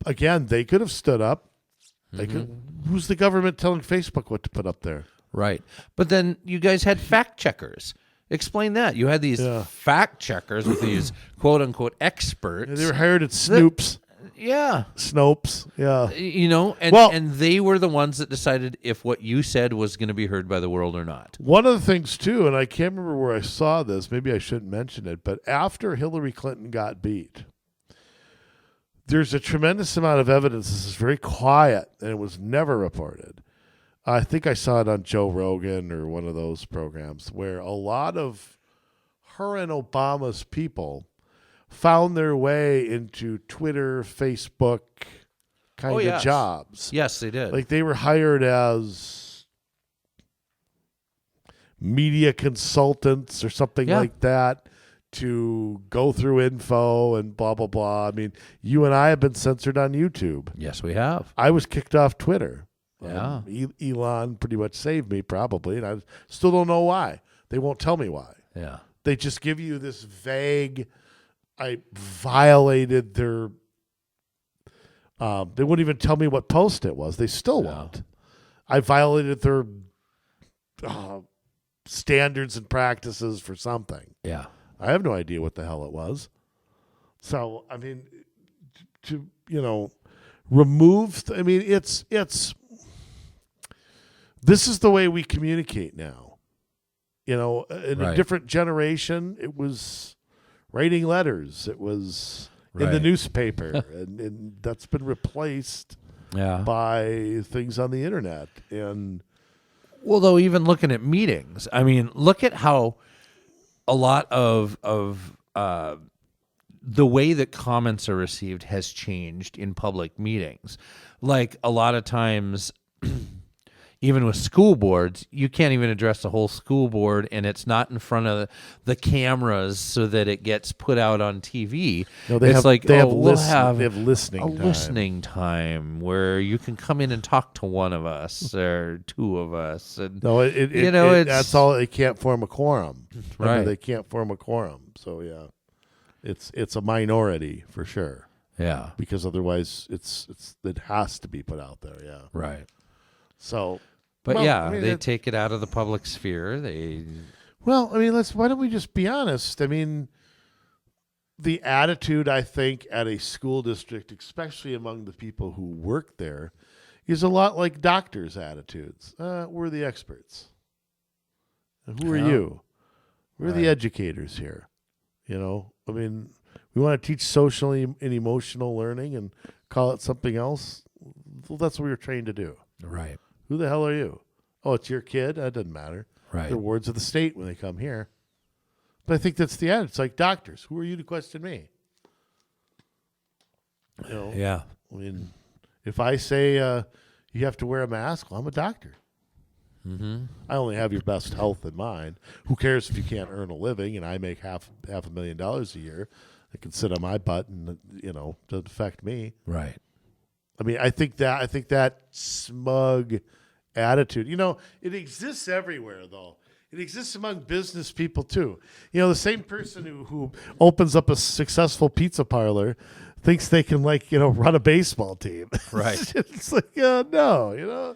Again, they could have stood up. Who's the government telling Facebook what to put up there? Right. But then you guys had fact checkers. Explain that. You had these fact checkers with these quote unquote experts. Yeah, they were hired at Snopes. Snopes. Yeah. And they were the ones that decided if what you said was going to be heard by the world or not. One of the things, too, and I can't remember where I saw this, maybe I shouldn't mention it, but after Hillary Clinton got beat, there's a tremendous amount of evidence. This is very quiet, and it was never reported. I think I saw it on Joe Rogan or one of those programs where a lot of her and Obama's people found their way into Twitter, Facebook kind of jobs. Yes, they did. Like they were hired as media consultants or something like that to go through info and blah, blah, blah. I mean, you and I have been censored on YouTube. Yes, we have. I was kicked off Twitter. Yeah. Elon pretty much saved me, probably, and I still don't know why. They won't tell me why. Yeah. They just give you this vague, I violated their, they wouldn't even tell me what post it was. They still won't. I violated their standards and practices for something. Yeah. I have no idea what the hell it was. So, I mean, to, remove, it's, this is the way we communicate now. In a different generation, it was writing letters. It was in the newspaper, and that's been replaced by things on the internet. And well, though, even looking at meetings, I mean, look at how a lot of the way that comments are received has changed in public meetings. Like a lot of times, even with school boards, you can't even address the whole school board, and it's not in front of the cameras so that it gets put out on TV. No, they have listening listening time where you can come in and talk to one of us or two of us. And that's all. They can't form a quorum. Right? They can't form a quorum. So it's a minority for sure. Yeah, because otherwise it has to be put out there. Yeah, right. So, but they take it out of the public sphere. Why don't we just be honest? I mean, the attitude, I think, at a school district, especially among the people who work there, is a lot like doctors' attitudes. We're the experts. Who are you? We're the educators here. We want to teach social and emotional learning and call it something else. Well, that's what we were trained to do. Right. Who the hell are you? Oh, it's your kid? That doesn't matter. Right. They're wards of the state when they come here. But I think that's the attitude. It's like doctors. Who are you to question me? Yeah. I mean, if I say you have to wear a mask, well, I'm a doctor. Mm-hmm. I only have your best health in mind. Who cares if you can't earn a living and I make half $500,000 a year? I can sit on my butt and, doesn't affect me. Right. I mean, I think that smug attitude, it exists everywhere, though. It exists among business people, too. The same person who opens up a successful pizza parlor thinks they can, run a baseball team. Right. It's like, no,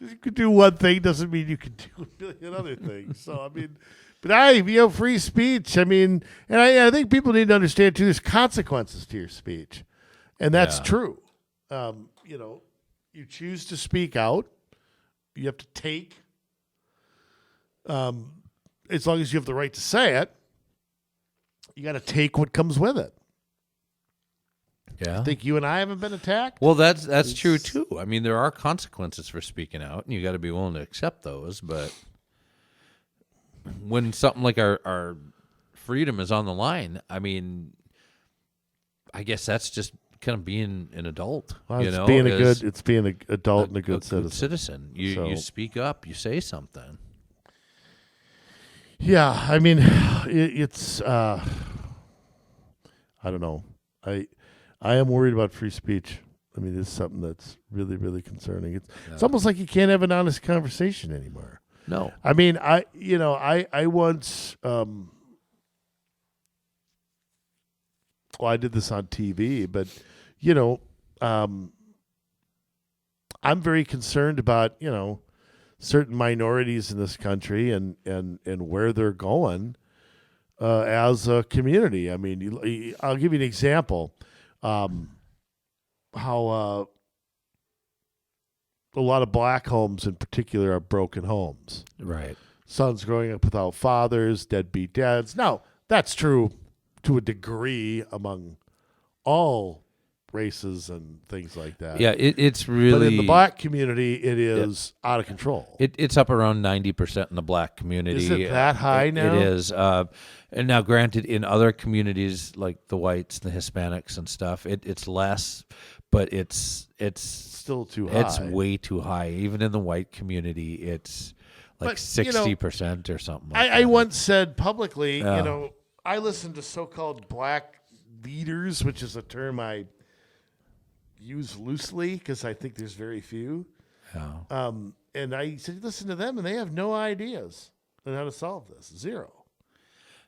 you can do one thing doesn't mean you can do a million other things. So, I mean, but free speech, and I think people need to understand, too, there's consequences to your speech. And that's true. You choose to speak out. You have to take, as long as you have the right to say it, you got to take what comes with it. Yeah. I think you and I haven't been attacked. Well, that's true, too. I mean, there are consequences for speaking out, and you got to be willing to accept those. But when something like our freedom is on the line, I mean, I guess that's just kind of being an adult. Well, it's being an adult and a good citizen. You speak up, you say something. Yeah, I mean, it's I don't know. I am worried about free speech. I mean, it's something that's really, really concerning. It's almost like you can't have an honest conversation anymore. No. I mean, I once I did this on TV, but I'm very concerned about certain minorities in this country and where they're going as a community. I mean, I'll give you an example. How a lot of black homes in particular are broken homes. Right. Sons growing up without fathers, deadbeat dads. Now, that's true to a degree among all races and things like that. Yeah, it's really... But in the black community, it is out of control. It's up around 90% in the black community. Is it that high now? It is. And now, granted, in other communities like the whites, the Hispanics and stuff, it's less, but it's still too high. It's way too high. Even in the white community, it's like 60% or something like that. I once said publicly, I listen to so-called black leaders, which is a term I use loosely because I think there's very few. Yeah. And I said, listen to them, and they have no ideas on how to solve this. Zero.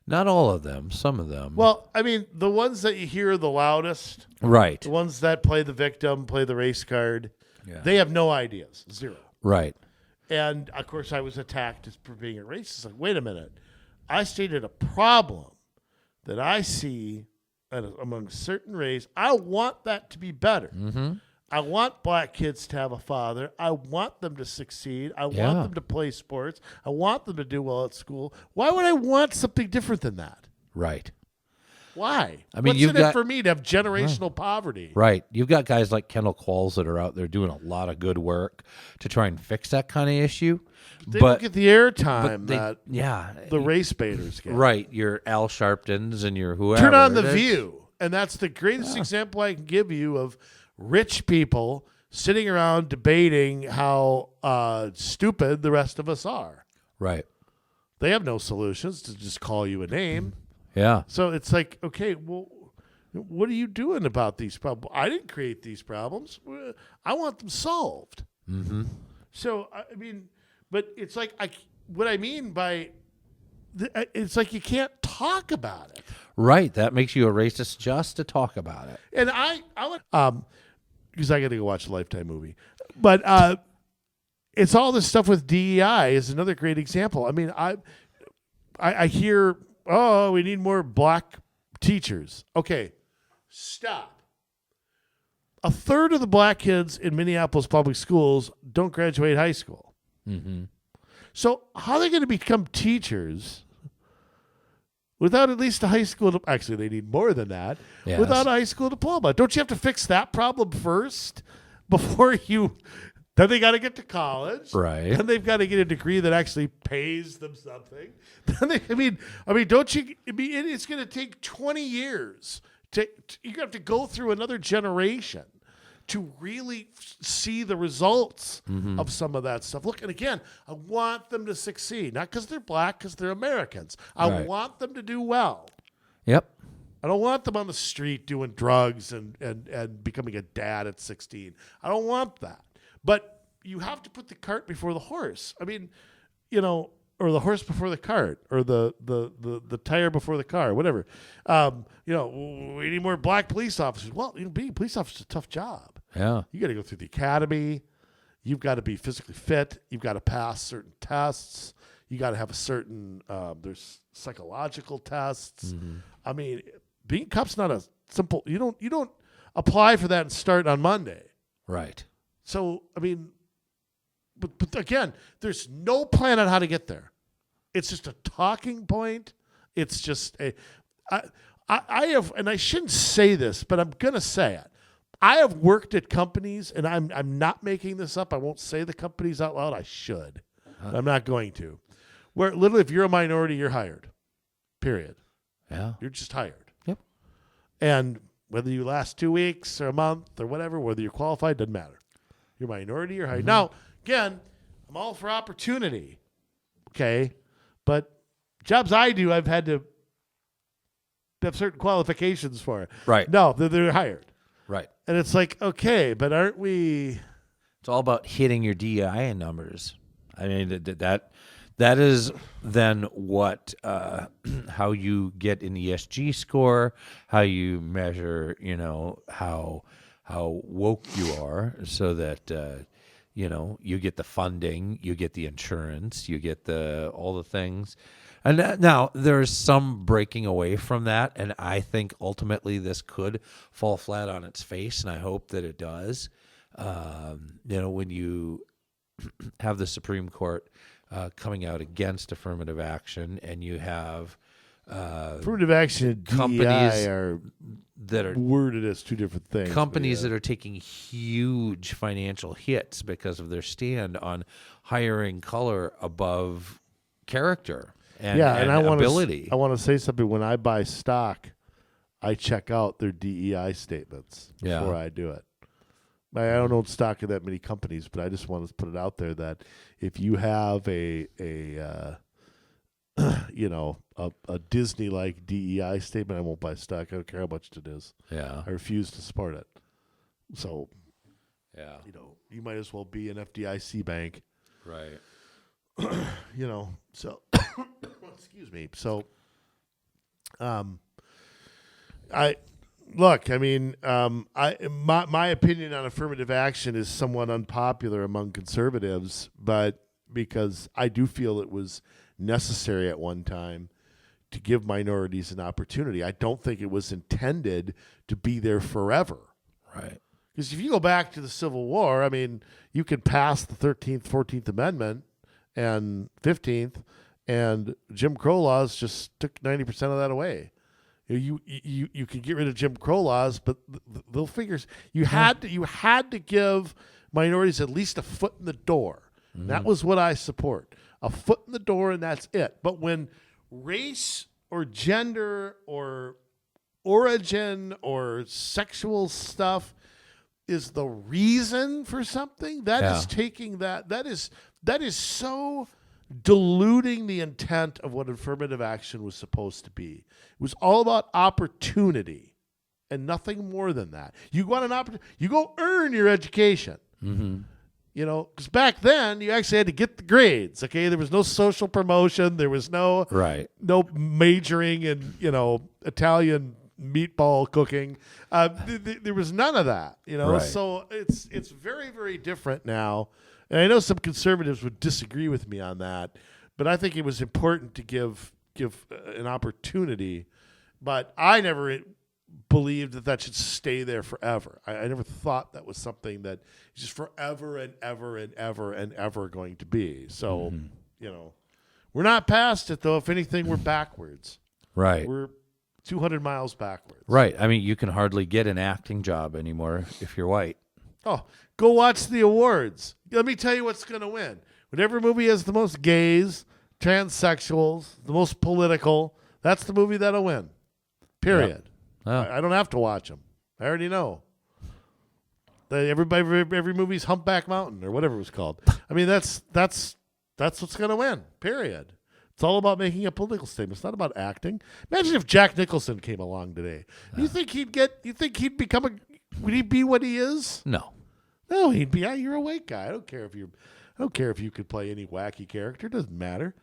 Not all of them. Some of them. Well, I mean, the ones that you hear the loudest, right. the ones that play the victim, play the race card, Yeah. they have no ideas. Zero. Right. And, of course, I was attacked for being a racist. Like, wait a minute. I stated a problem that I see among certain race. I want that to be better. Mm-hmm. I want black kids to have a father. I want them to succeed. I want them to play sports. I want them to do well at school. Why would I want something different than that? Right. Why? I mean, What's in it for me to have generational poverty? Right. You've got guys like Kendall Qualls that are out there doing a lot of good work to try and fix that kind of issue. They don't get the airtime that the race baiters get. Right. Your Al Sharptons and your whoever. Turn on The View. And that's the greatest example I can give you of rich people sitting around debating how stupid the rest of us are. Right. They have no solutions to just call you a name. Yeah. So it's like, okay, well, what are you doing about these problems? I didn't create these problems. I want them solved. Mm-hmm. So, I mean, but it's like, what I mean by, it's like you can't talk about it. Right. That makes you a racist just to talk about it. And I would, because I got to go watch a Lifetime movie. But it's all this stuff with DEI is another great example. I mean, I hear, oh, we need more black teachers. Okay, stop. A third of the black kids in Minneapolis public schools don't graduate high school. Mm-hmm. So how are they going to become teachers without at least a high school? Actually, they need more than that. Yes. Without a high school diploma. Don't you have to fix that problem first before you? Then they got to get to college. Right. Then they've got to get a degree that actually pays them something. Then I mean, don't you? It's going to take 20 years. You have to go through another generation to really see the results of some of that stuff. Look, and again, I want them to succeed, not because they're black, because they're Americans. I want them to do well. Yep. I don't want them on the street doing drugs and becoming a dad at 16. I don't want that. But you have to put the cart before the horse. I mean, or the horse before the cart, or the tire before the car, whatever. We need more black police officers. Well, being a police officer is a tough job. Yeah. You got to go through the academy. You've got to be physically fit. You've got to pass certain tests. You got to have a certain, there's psychological tests. Mm-hmm. I mean, being a cop's not a simple, you don't apply for that and start on Monday. Right. So, I mean, but again, there's no plan on how to get there. It's just a talking point. It's just I have, and I shouldn't say this, but I'm going to say it. I have worked at companies, and I'm not making this up. I won't say the companies out loud. I should. I'm not going to. Where literally, if you're a minority, you're hired. Period. Yeah. You're just hired. Yep. And whether you last 2 weeks or a month or whatever, whether you're qualified, doesn't matter. You're a minority, you're hired. Mm-hmm. Now, again, I'm all for opportunity. Okay. But jobs I do, I've had to have certain qualifications for. Right. No, they're hired. Right. And it's like, okay, but aren't we? It's all about hitting your DEI numbers. I mean, that is then what how you get an ESG score, how you measure, how woke you are, so that you get the funding, you get the insurance, you get all the things. And now there's some breaking away from that, and I think ultimately this could fall flat on its face, and I hope that it does. When you have the Supreme Court coming out against affirmative action, and you have affirmative action and companies DEI that are worded as two different things. Companies that are taking huge financial hits because of their stand on hiring color above character. And I ability. I want to say something. When I buy stock, I check out their DEI statements before I do it. I don't own stock in that many companies, but I just want to put it out there that if you have a a Disney-like DEI statement, I won't buy stock. I don't care how much it is. Yeah. I refuse to support it. So, Yeah. You might as well be an FDIC bank. Right. So, excuse me. So, my opinion on affirmative action is somewhat unpopular among conservatives, but because I do feel it was necessary at one time to give minorities an opportunity. I don't think it was intended to be there forever. Right. Because if you go back to the Civil War, I mean, you could pass the 13th, 14th Amendment and 15th, and Jim Crow laws just took 90% of that away. You could get rid of Jim Crow laws, but the figures you had to give minorities at least a foot in the door. Mm-hmm. That was what I support. A foot in the door, and that's it. But when race or gender or origin or sexual stuff is the reason for something, that is taking that is so diluting the intent of what affirmative action was supposed to be. It was all about opportunity and nothing more than that. You want an opportunity, you go earn your education. Mm-hmm. Because back then you actually had to get the grades. Okay, there was no social promotion. There was no majoring in Italian meatball cooking. There was none of that. Right. So it's very, very different now. And I know some conservatives would disagree with me on that, but I think it was important to give an opportunity. But I never believed that should stay there forever. I never thought that was something that is just forever and ever and ever and ever going to be. So, we're not past it, though. If anything, we're backwards. Right. We're 200 miles backwards. Right. I mean, you can hardly get an acting job anymore if you're white. Oh, go watch the awards. Let me tell you what's going to win. Whatever movie has the most gays, transsexuals, the most political, that's the movie that'll win. Period. Yep. Oh. I don't have to watch them. I already know. Every movie's Humpback Mountain or whatever it was called. I mean, that's what's going to win. Period. It's all about making a political statement. It's not about acting. Imagine if Jack Nicholson came along today. You think he'd become would he be what he is? No. No, he'd be. You're a white guy. I don't care if you could play any wacky character. It doesn't matter.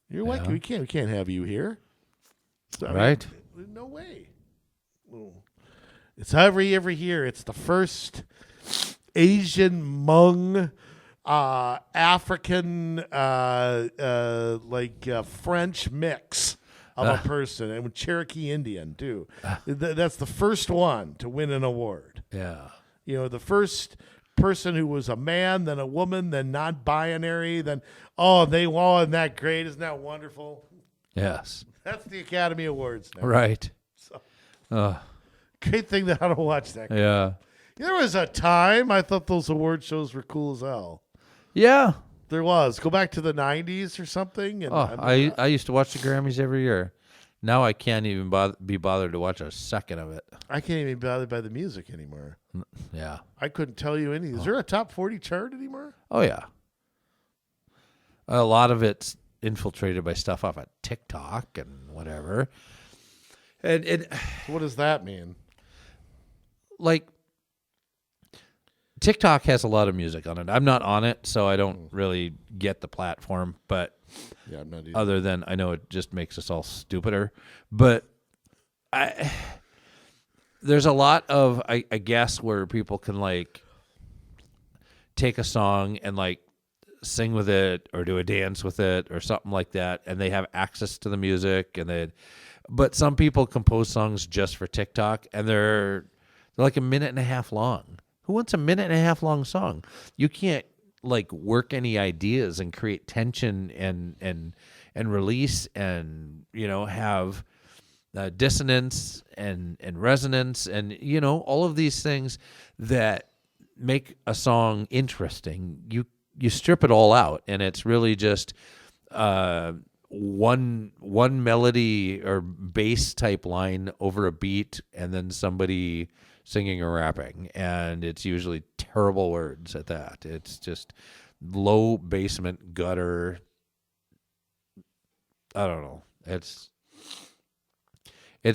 You're a white guy. We can't have you here. So, right. No way. It's every year. It's the first Asian Hmong, African, French mix of a person, and with Cherokee Indian too. That's the first one to win an award. Yeah. The first person who was a man, then a woman, then non-binary, then they won that great. Isn't that wonderful? Yes. That's the Academy Awards now. Right. So, great thing that I don't watch that. Yeah. There was a time I thought those award shows were cool as hell. Yeah. There was. Go back to the 90s or something. And I used to watch the Grammys every year. Now I can't even be bothered to watch a second of it. I can't even be bothered by the music anymore. Yeah. I couldn't tell you any. Is there a top 40 chart anymore? Oh, yeah. A lot of it's infiltrated by stuff off of TikTok and whatever. And what does that mean? Like, TikTok has a lot of music on it. I'm not on it, so I don't really get the platform. But yeah, I'm not either. Other than I know it just makes us all stupider. But there's a lot of I guess where people can like take a song and like sing with it or do a dance with it or something like that, and they have access to the music. But some people compose songs just for TikTok, and they're like a minute and a half long. Who wants a minute and a half long song? You can't like work any ideas and create tension and release and have dissonance and resonance and all of these things that make a song interesting. You strip it all out, and it's really just one melody or bass type line over a beat, and then somebody singing or rapping, and it's usually terrible words at that. It's just low basement gutter I don't know. It's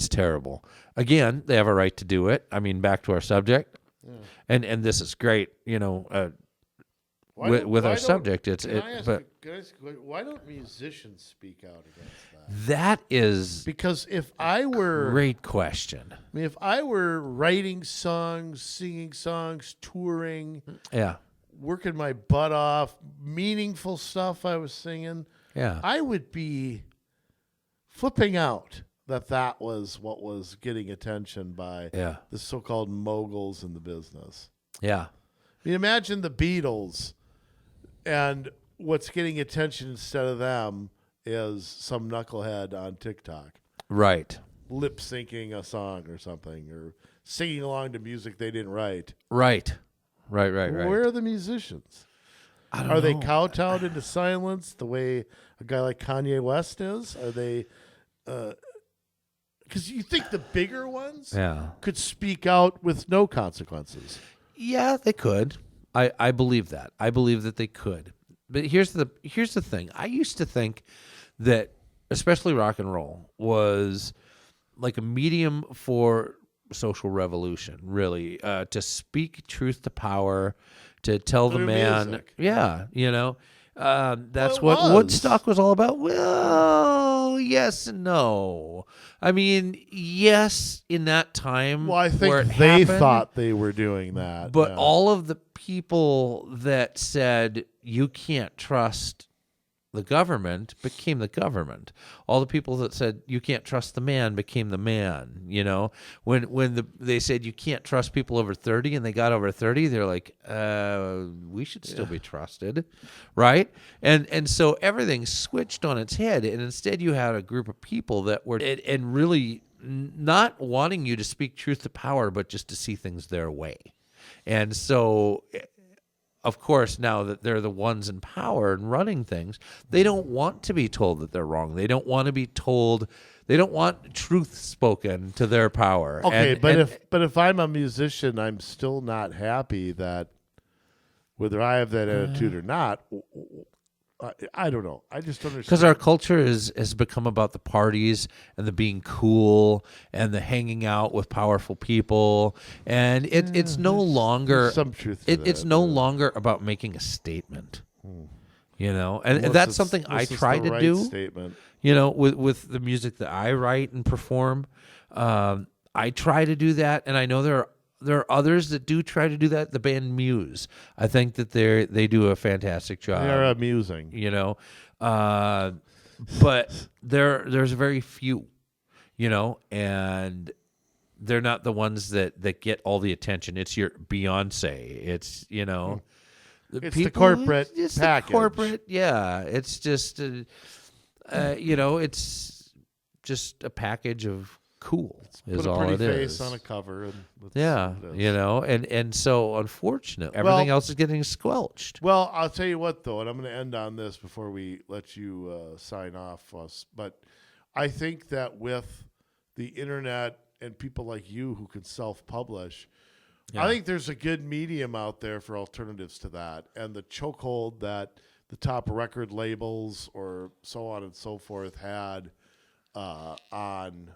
terrible. Again, they have a right to do it. I mean, back to our subject, and this is great. With our subject, why don't musicians speak out against that? That is Because if I were great question. I mean, if I were writing songs, singing songs, touring, Yeah, working my butt off, meaningful stuff I was singing, yeah, I would be flipping out that was what was getting attention by yeah, the so-called moguls in the business. yeah. I mean, imagine the Beatles, and what's getting attention instead of them is some knucklehead on TikTok. Right. Lip syncing a song or something, or singing along to music they didn't write. Right. Where are the musicians? I don't Are know. they kowtowed into silence the way a guy like Kanye West is? Are they? Because you think the bigger ones could speak out with no consequences. Yeah, they could. I believe that. I believe that they could. But here's the thing. I used to think that especially rock and roll was like a medium for social revolution, really, to speak truth to power, to tell the man. Music. Yeah, that's Well, what Woodstock was all about. Well, yes and no. I mean, yes, in that time. Well, I where it think they happened, thought they were doing that. but yeah. all of the people that said you can't trust the government became the government. All the people that said you can't trust the man became the man. When they said you can't trust people over 30 and they got over 30, they're like, we should still be trusted, right? And so everything switched on its head, and instead you had a group of people that were and really not wanting you to speak truth to power, but just to see things their way. And so, of course, now that they're the ones in power and running things, they don't want to be told that they're wrong. They don't want to be told. They don't want truth spoken to their power. Okay, but if I'm a musician, I'm still not happy that whether I have that attitude or not. I don't know. I just don't understand. Because our culture has become about the parties and the being cool and the hanging out with powerful people, and it's no longer there's some truth to it's that, no longer about making a statement. And that's something I try to do. Statement. With the music that I write and perform, I try to do that, and I know there are others that do try to do that. The band Muse, I think that they do a fantastic job. They're amusing, but there's very few, and they're not the ones that get all the attention. It's your Beyonce. It's it's the corporate it's package. The corporate, yeah. It's just it's just a package of cool. Put a pretty face on a cover, and so unfortunately, everything else is getting squelched. Well, I'll tell you what, though, and I'm going to end on this before we let you sign off us. But I think that with the internet and people like you who can self-publish, I think there's a good medium out there for alternatives to that, and the chokehold that the top record labels or so on and so forth had on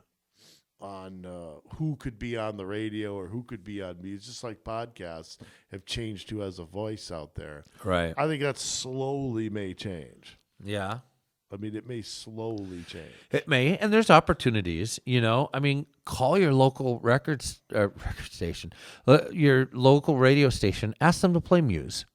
who could be on the radio or who could be on music, just like podcasts have changed who has a voice out there. Right. I think that slowly may change. Yeah. I mean, it may slowly change. It may, and there's opportunities, I mean, call your local record station, your local radio station, ask them to play Muse.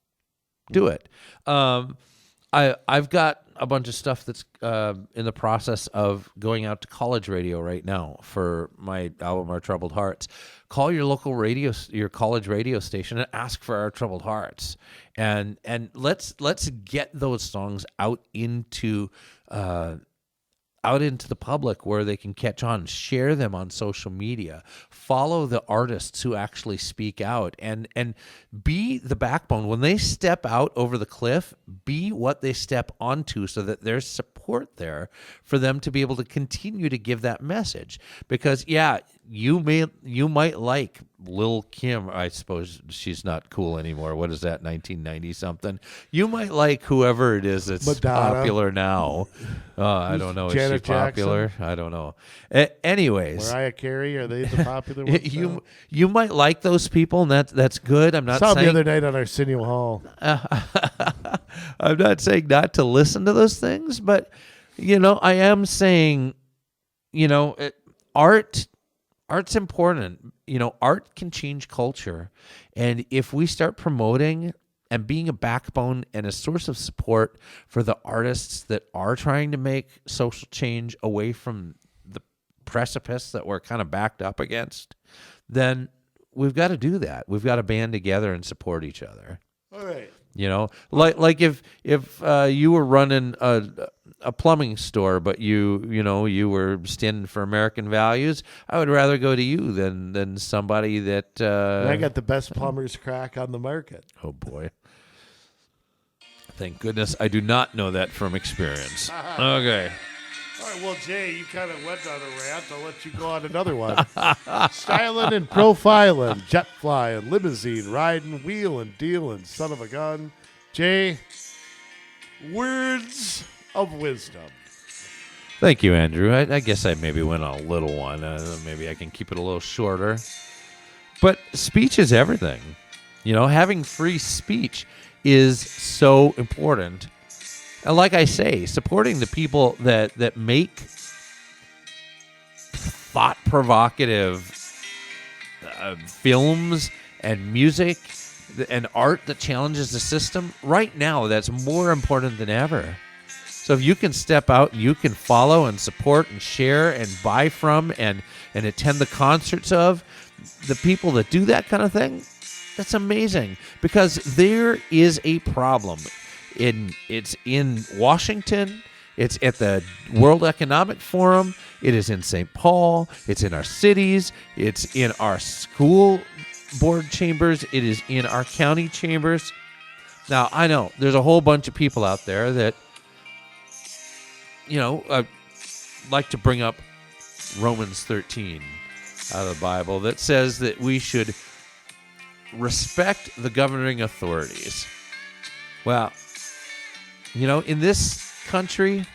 Do it. I've got a bunch of stuff that's in the process of going out to college radio right now for my album, Our Troubled Hearts. Call your local your college radio station and ask for Our Troubled Hearts. And let's get those songs out into the public where they can catch on. Share them on social media. Follow the artists who actually speak out and be the backbone. When they step out over the cliff, be what they step onto so that there's support there for them to be able to continue to give that message. Because, you might like Lil Kim. I suppose she's not cool anymore. What is that, 1990 something? You might like whoever it is that's Madonna. popular now. I don't know. Janet Is she popular? Jackson? I don't know. Anyways, Mariah Carey, are they the popular ones? you might like those people, and that's good. I'm not Saw them saying the other night on Arsenio Hall. I'm not saying not to listen to those things, but I am saying, art's important. Art can change culture, and if we start promoting and being a backbone and a source of support for the artists that are trying to make social change away from the precipice that we're kind of backed up against, then we've got to do that. We've got to band together and support each other. All right. Like if you were running a plumbing store, but you were standing for American values, I would rather go to you than somebody that. And I got the best plumber's crack on the market. Oh boy! Thank goodness I do not know that from experience. Okay. All right, well, Jay, you kind of went on a rant. I'll let you go on another one. Styling and profiling, jet flying, limousine, riding, wheeling, dealing, son of a gun. Jay, words of wisdom. Thank you, Andrew. I guess I maybe went on a little one. Maybe I can keep it a little shorter. But speech is everything. Having free speech is so important. And like I say, supporting the people that make thought-provocative films and music and art that challenges the system, right now, that's more important than ever. So if you can step out and you can follow and support and share and buy from and attend the concerts of the people that do that kind of thing, that's amazing. Because there is a problem. It's in Washington. It's at the World Economic Forum. It is in St. Paul. It's in our cities. It's in our school board chambers. It is in our county chambers. Now, I know there's a whole bunch of people out there that, like to bring up Romans 13 out of the Bible that says that we should respect the governing authorities. Well, in this country,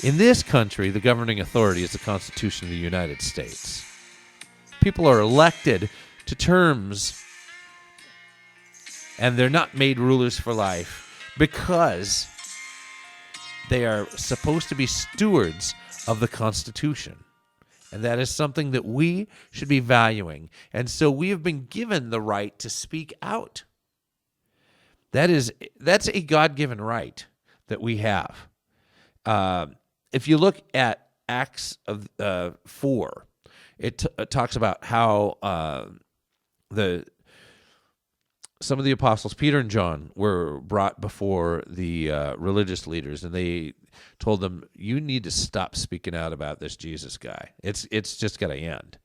the governing authority is the Constitution of the United States. People are elected to terms, and they're not made rulers for life because they are supposed to be stewards of the Constitution. And that is something that we should be valuing. And so we have been given the right to speak out. That's a God-given right that we have. If you look at Acts of 4, it talks about how some of the apostles, Peter and John, were brought before the religious leaders, and they told them, "You need to stop speaking out about this Jesus guy. It's just got to end."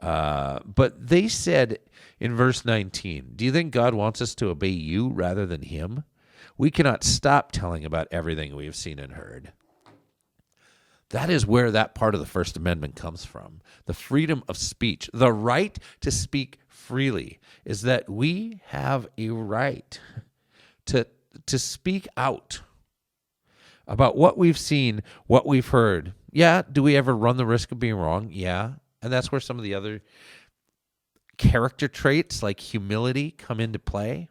But they said in verse 19, "Do you think God wants us to obey you rather than him? We cannot stop telling about everything we have seen and heard." That is where that part of the First Amendment comes from. The freedom of speech, the right to speak freely, is that we have a right to speak out about what we've seen, what we've heard. Yeah, do we ever run the risk of being wrong? Yeah. And that's where some of the other character traits like humility come into play,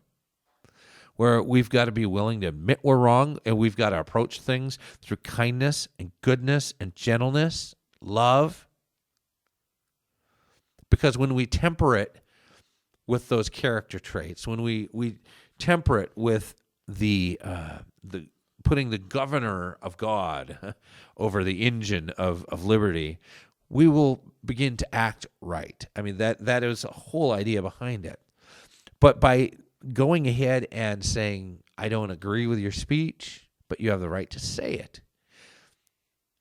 where we've got to be willing to admit we're wrong, and we've got to approach things through kindness and goodness and gentleness, love. Because when we temper it with those character traits, when we temper it with the putting the governor of God over the engine of liberty, we will begin to act right. I mean, that is a whole idea behind it. But by going ahead and saying, "I don't agree with your speech, but you have the right to say it,"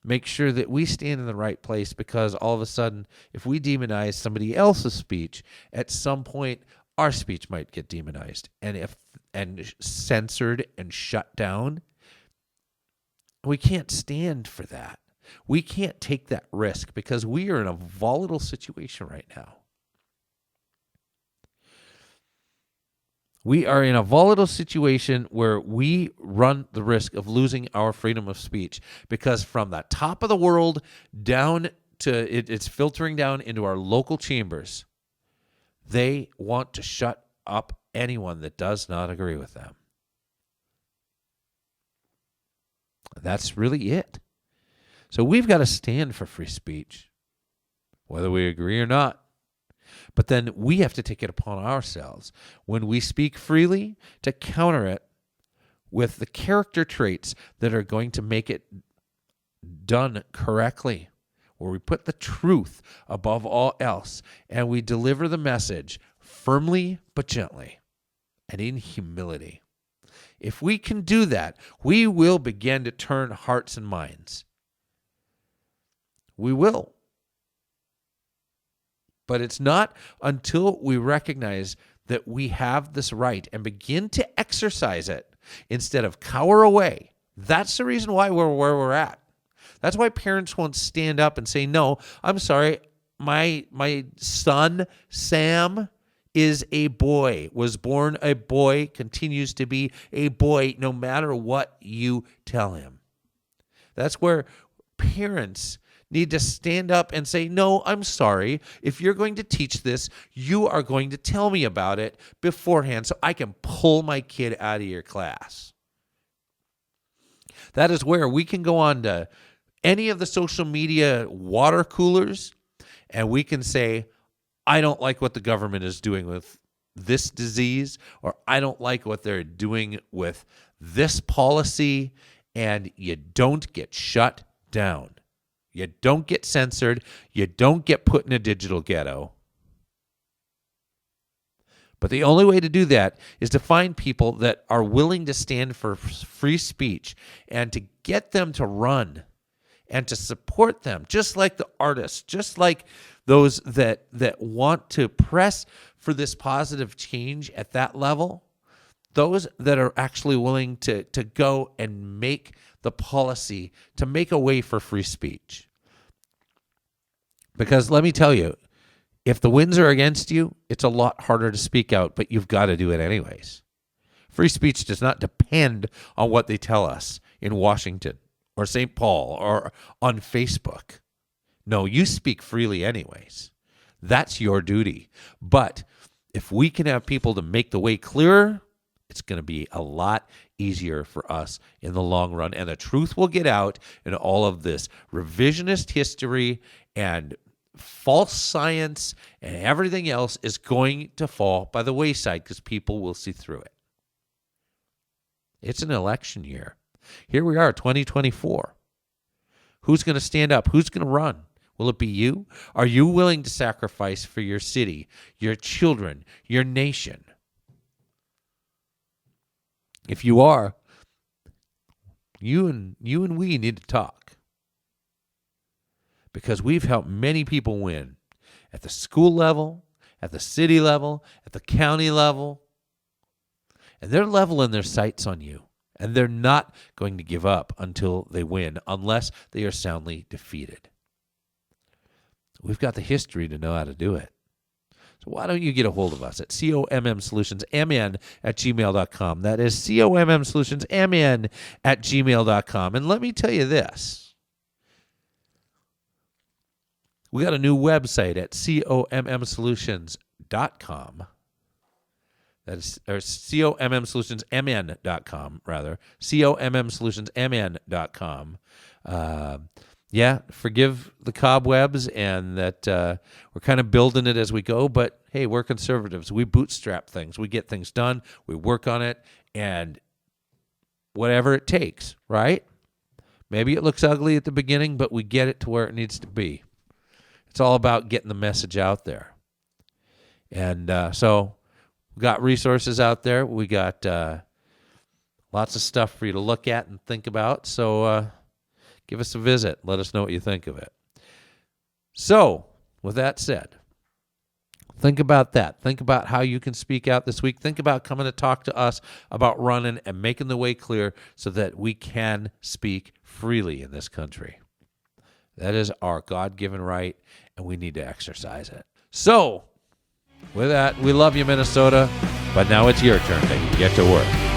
make sure that we stand in the right place, because all of a sudden, if we demonize somebody else's speech, at some point, our speech might get demonized and censored and shut down. We can't stand for that. We can't take that risk because we are in a volatile situation right now. We are in a volatile situation where we run the risk of losing our freedom of speech because from the top of the world down to it's filtering down into our local chambers. They want to shut up anyone that does not agree with them. That's really it. So we've got to stand for free speech, whether we agree or not. But then we have to take it upon ourselves when we speak freely to counter it with the character traits that are going to make it done correctly, where we put the truth above all else and we deliver the message firmly but gently and in humility. If we can do that, we will begin to turn hearts and minds. We will. But it's not until we recognize that we have this right and begin to exercise it instead of cower away. That's the reason why we're where we're at. That's why parents won't stand up and say, no, I'm sorry, my son, Sam, is a boy, was born a boy, continues to be a boy, no matter what you tell him. That's where parents need to stand up and say, no, I'm sorry. If you're going to teach this, you are going to tell me about it beforehand so I can pull my kid out of your class. That is where we can go on to any of the social media water coolers and we can say, I don't like what the government is doing with this disease, or I don't like what they're doing with this policy, and you don't get shut down. You don't get censored. You don't get put in a digital ghetto. But the only way to do that is to find people that are willing to stand for free speech and to get them to run and to support them, just like the artists, just like those that want to press for this positive change at that level, those that are actually willing to go and make the policy to make a way for free speech. Because let me tell you, if the winds are against you, it's a lot harder to speak out, but you've got to do it anyways. Free speech does not depend on what they tell us in Washington or St. Paul or on Facebook. No, you speak freely anyways. That's your duty. But if we can have people to make the way clearer, it's going to be a lot easier for us in the long run. And the truth will get out, and all of this revisionist history and false science and everything else is going to fall by the wayside because people will see through it. It's an election year. Here we are, 2024. Who's going to stand up? Who's going to run? Will it be you? Are you willing to sacrifice for your city, your children, your nation? If you are, you and we need to talk. Because we've helped many people win at the school level, at the city level, at the county level. And they're leveling their sights on you. And they're not going to give up until they win, unless they are soundly defeated. We've got the history to know how to do it. So why don't you get a hold of us at commsolutionsmn@gmail.com. That is commsolutionsmn@gmail.com. And let me tell you this. We got a new website at commsolutions.com. That is, or commsolutionsmn.com, rather. commsolutionsmn.com. Yeah, forgive the cobwebs and that we're kind of building it as we go, but hey, we're conservatives. We bootstrap things. We get things done. We work on it, and whatever it takes, right? Maybe it looks ugly at the beginning, but we get it to where it needs to be. It's all about getting the message out there. And so we got resources out there. We got lots of stuff for you to look at and think about. So give us a visit. Let us know what you think of it. So, with that said, think about that. Think about how you can speak out this week. Think about coming to talk to us about running and making the way clear so that we can speak freely in this country. That is our God-given right, and we need to exercise it. So, with that, we love you, Minnesota, but now it's your turn to get to work.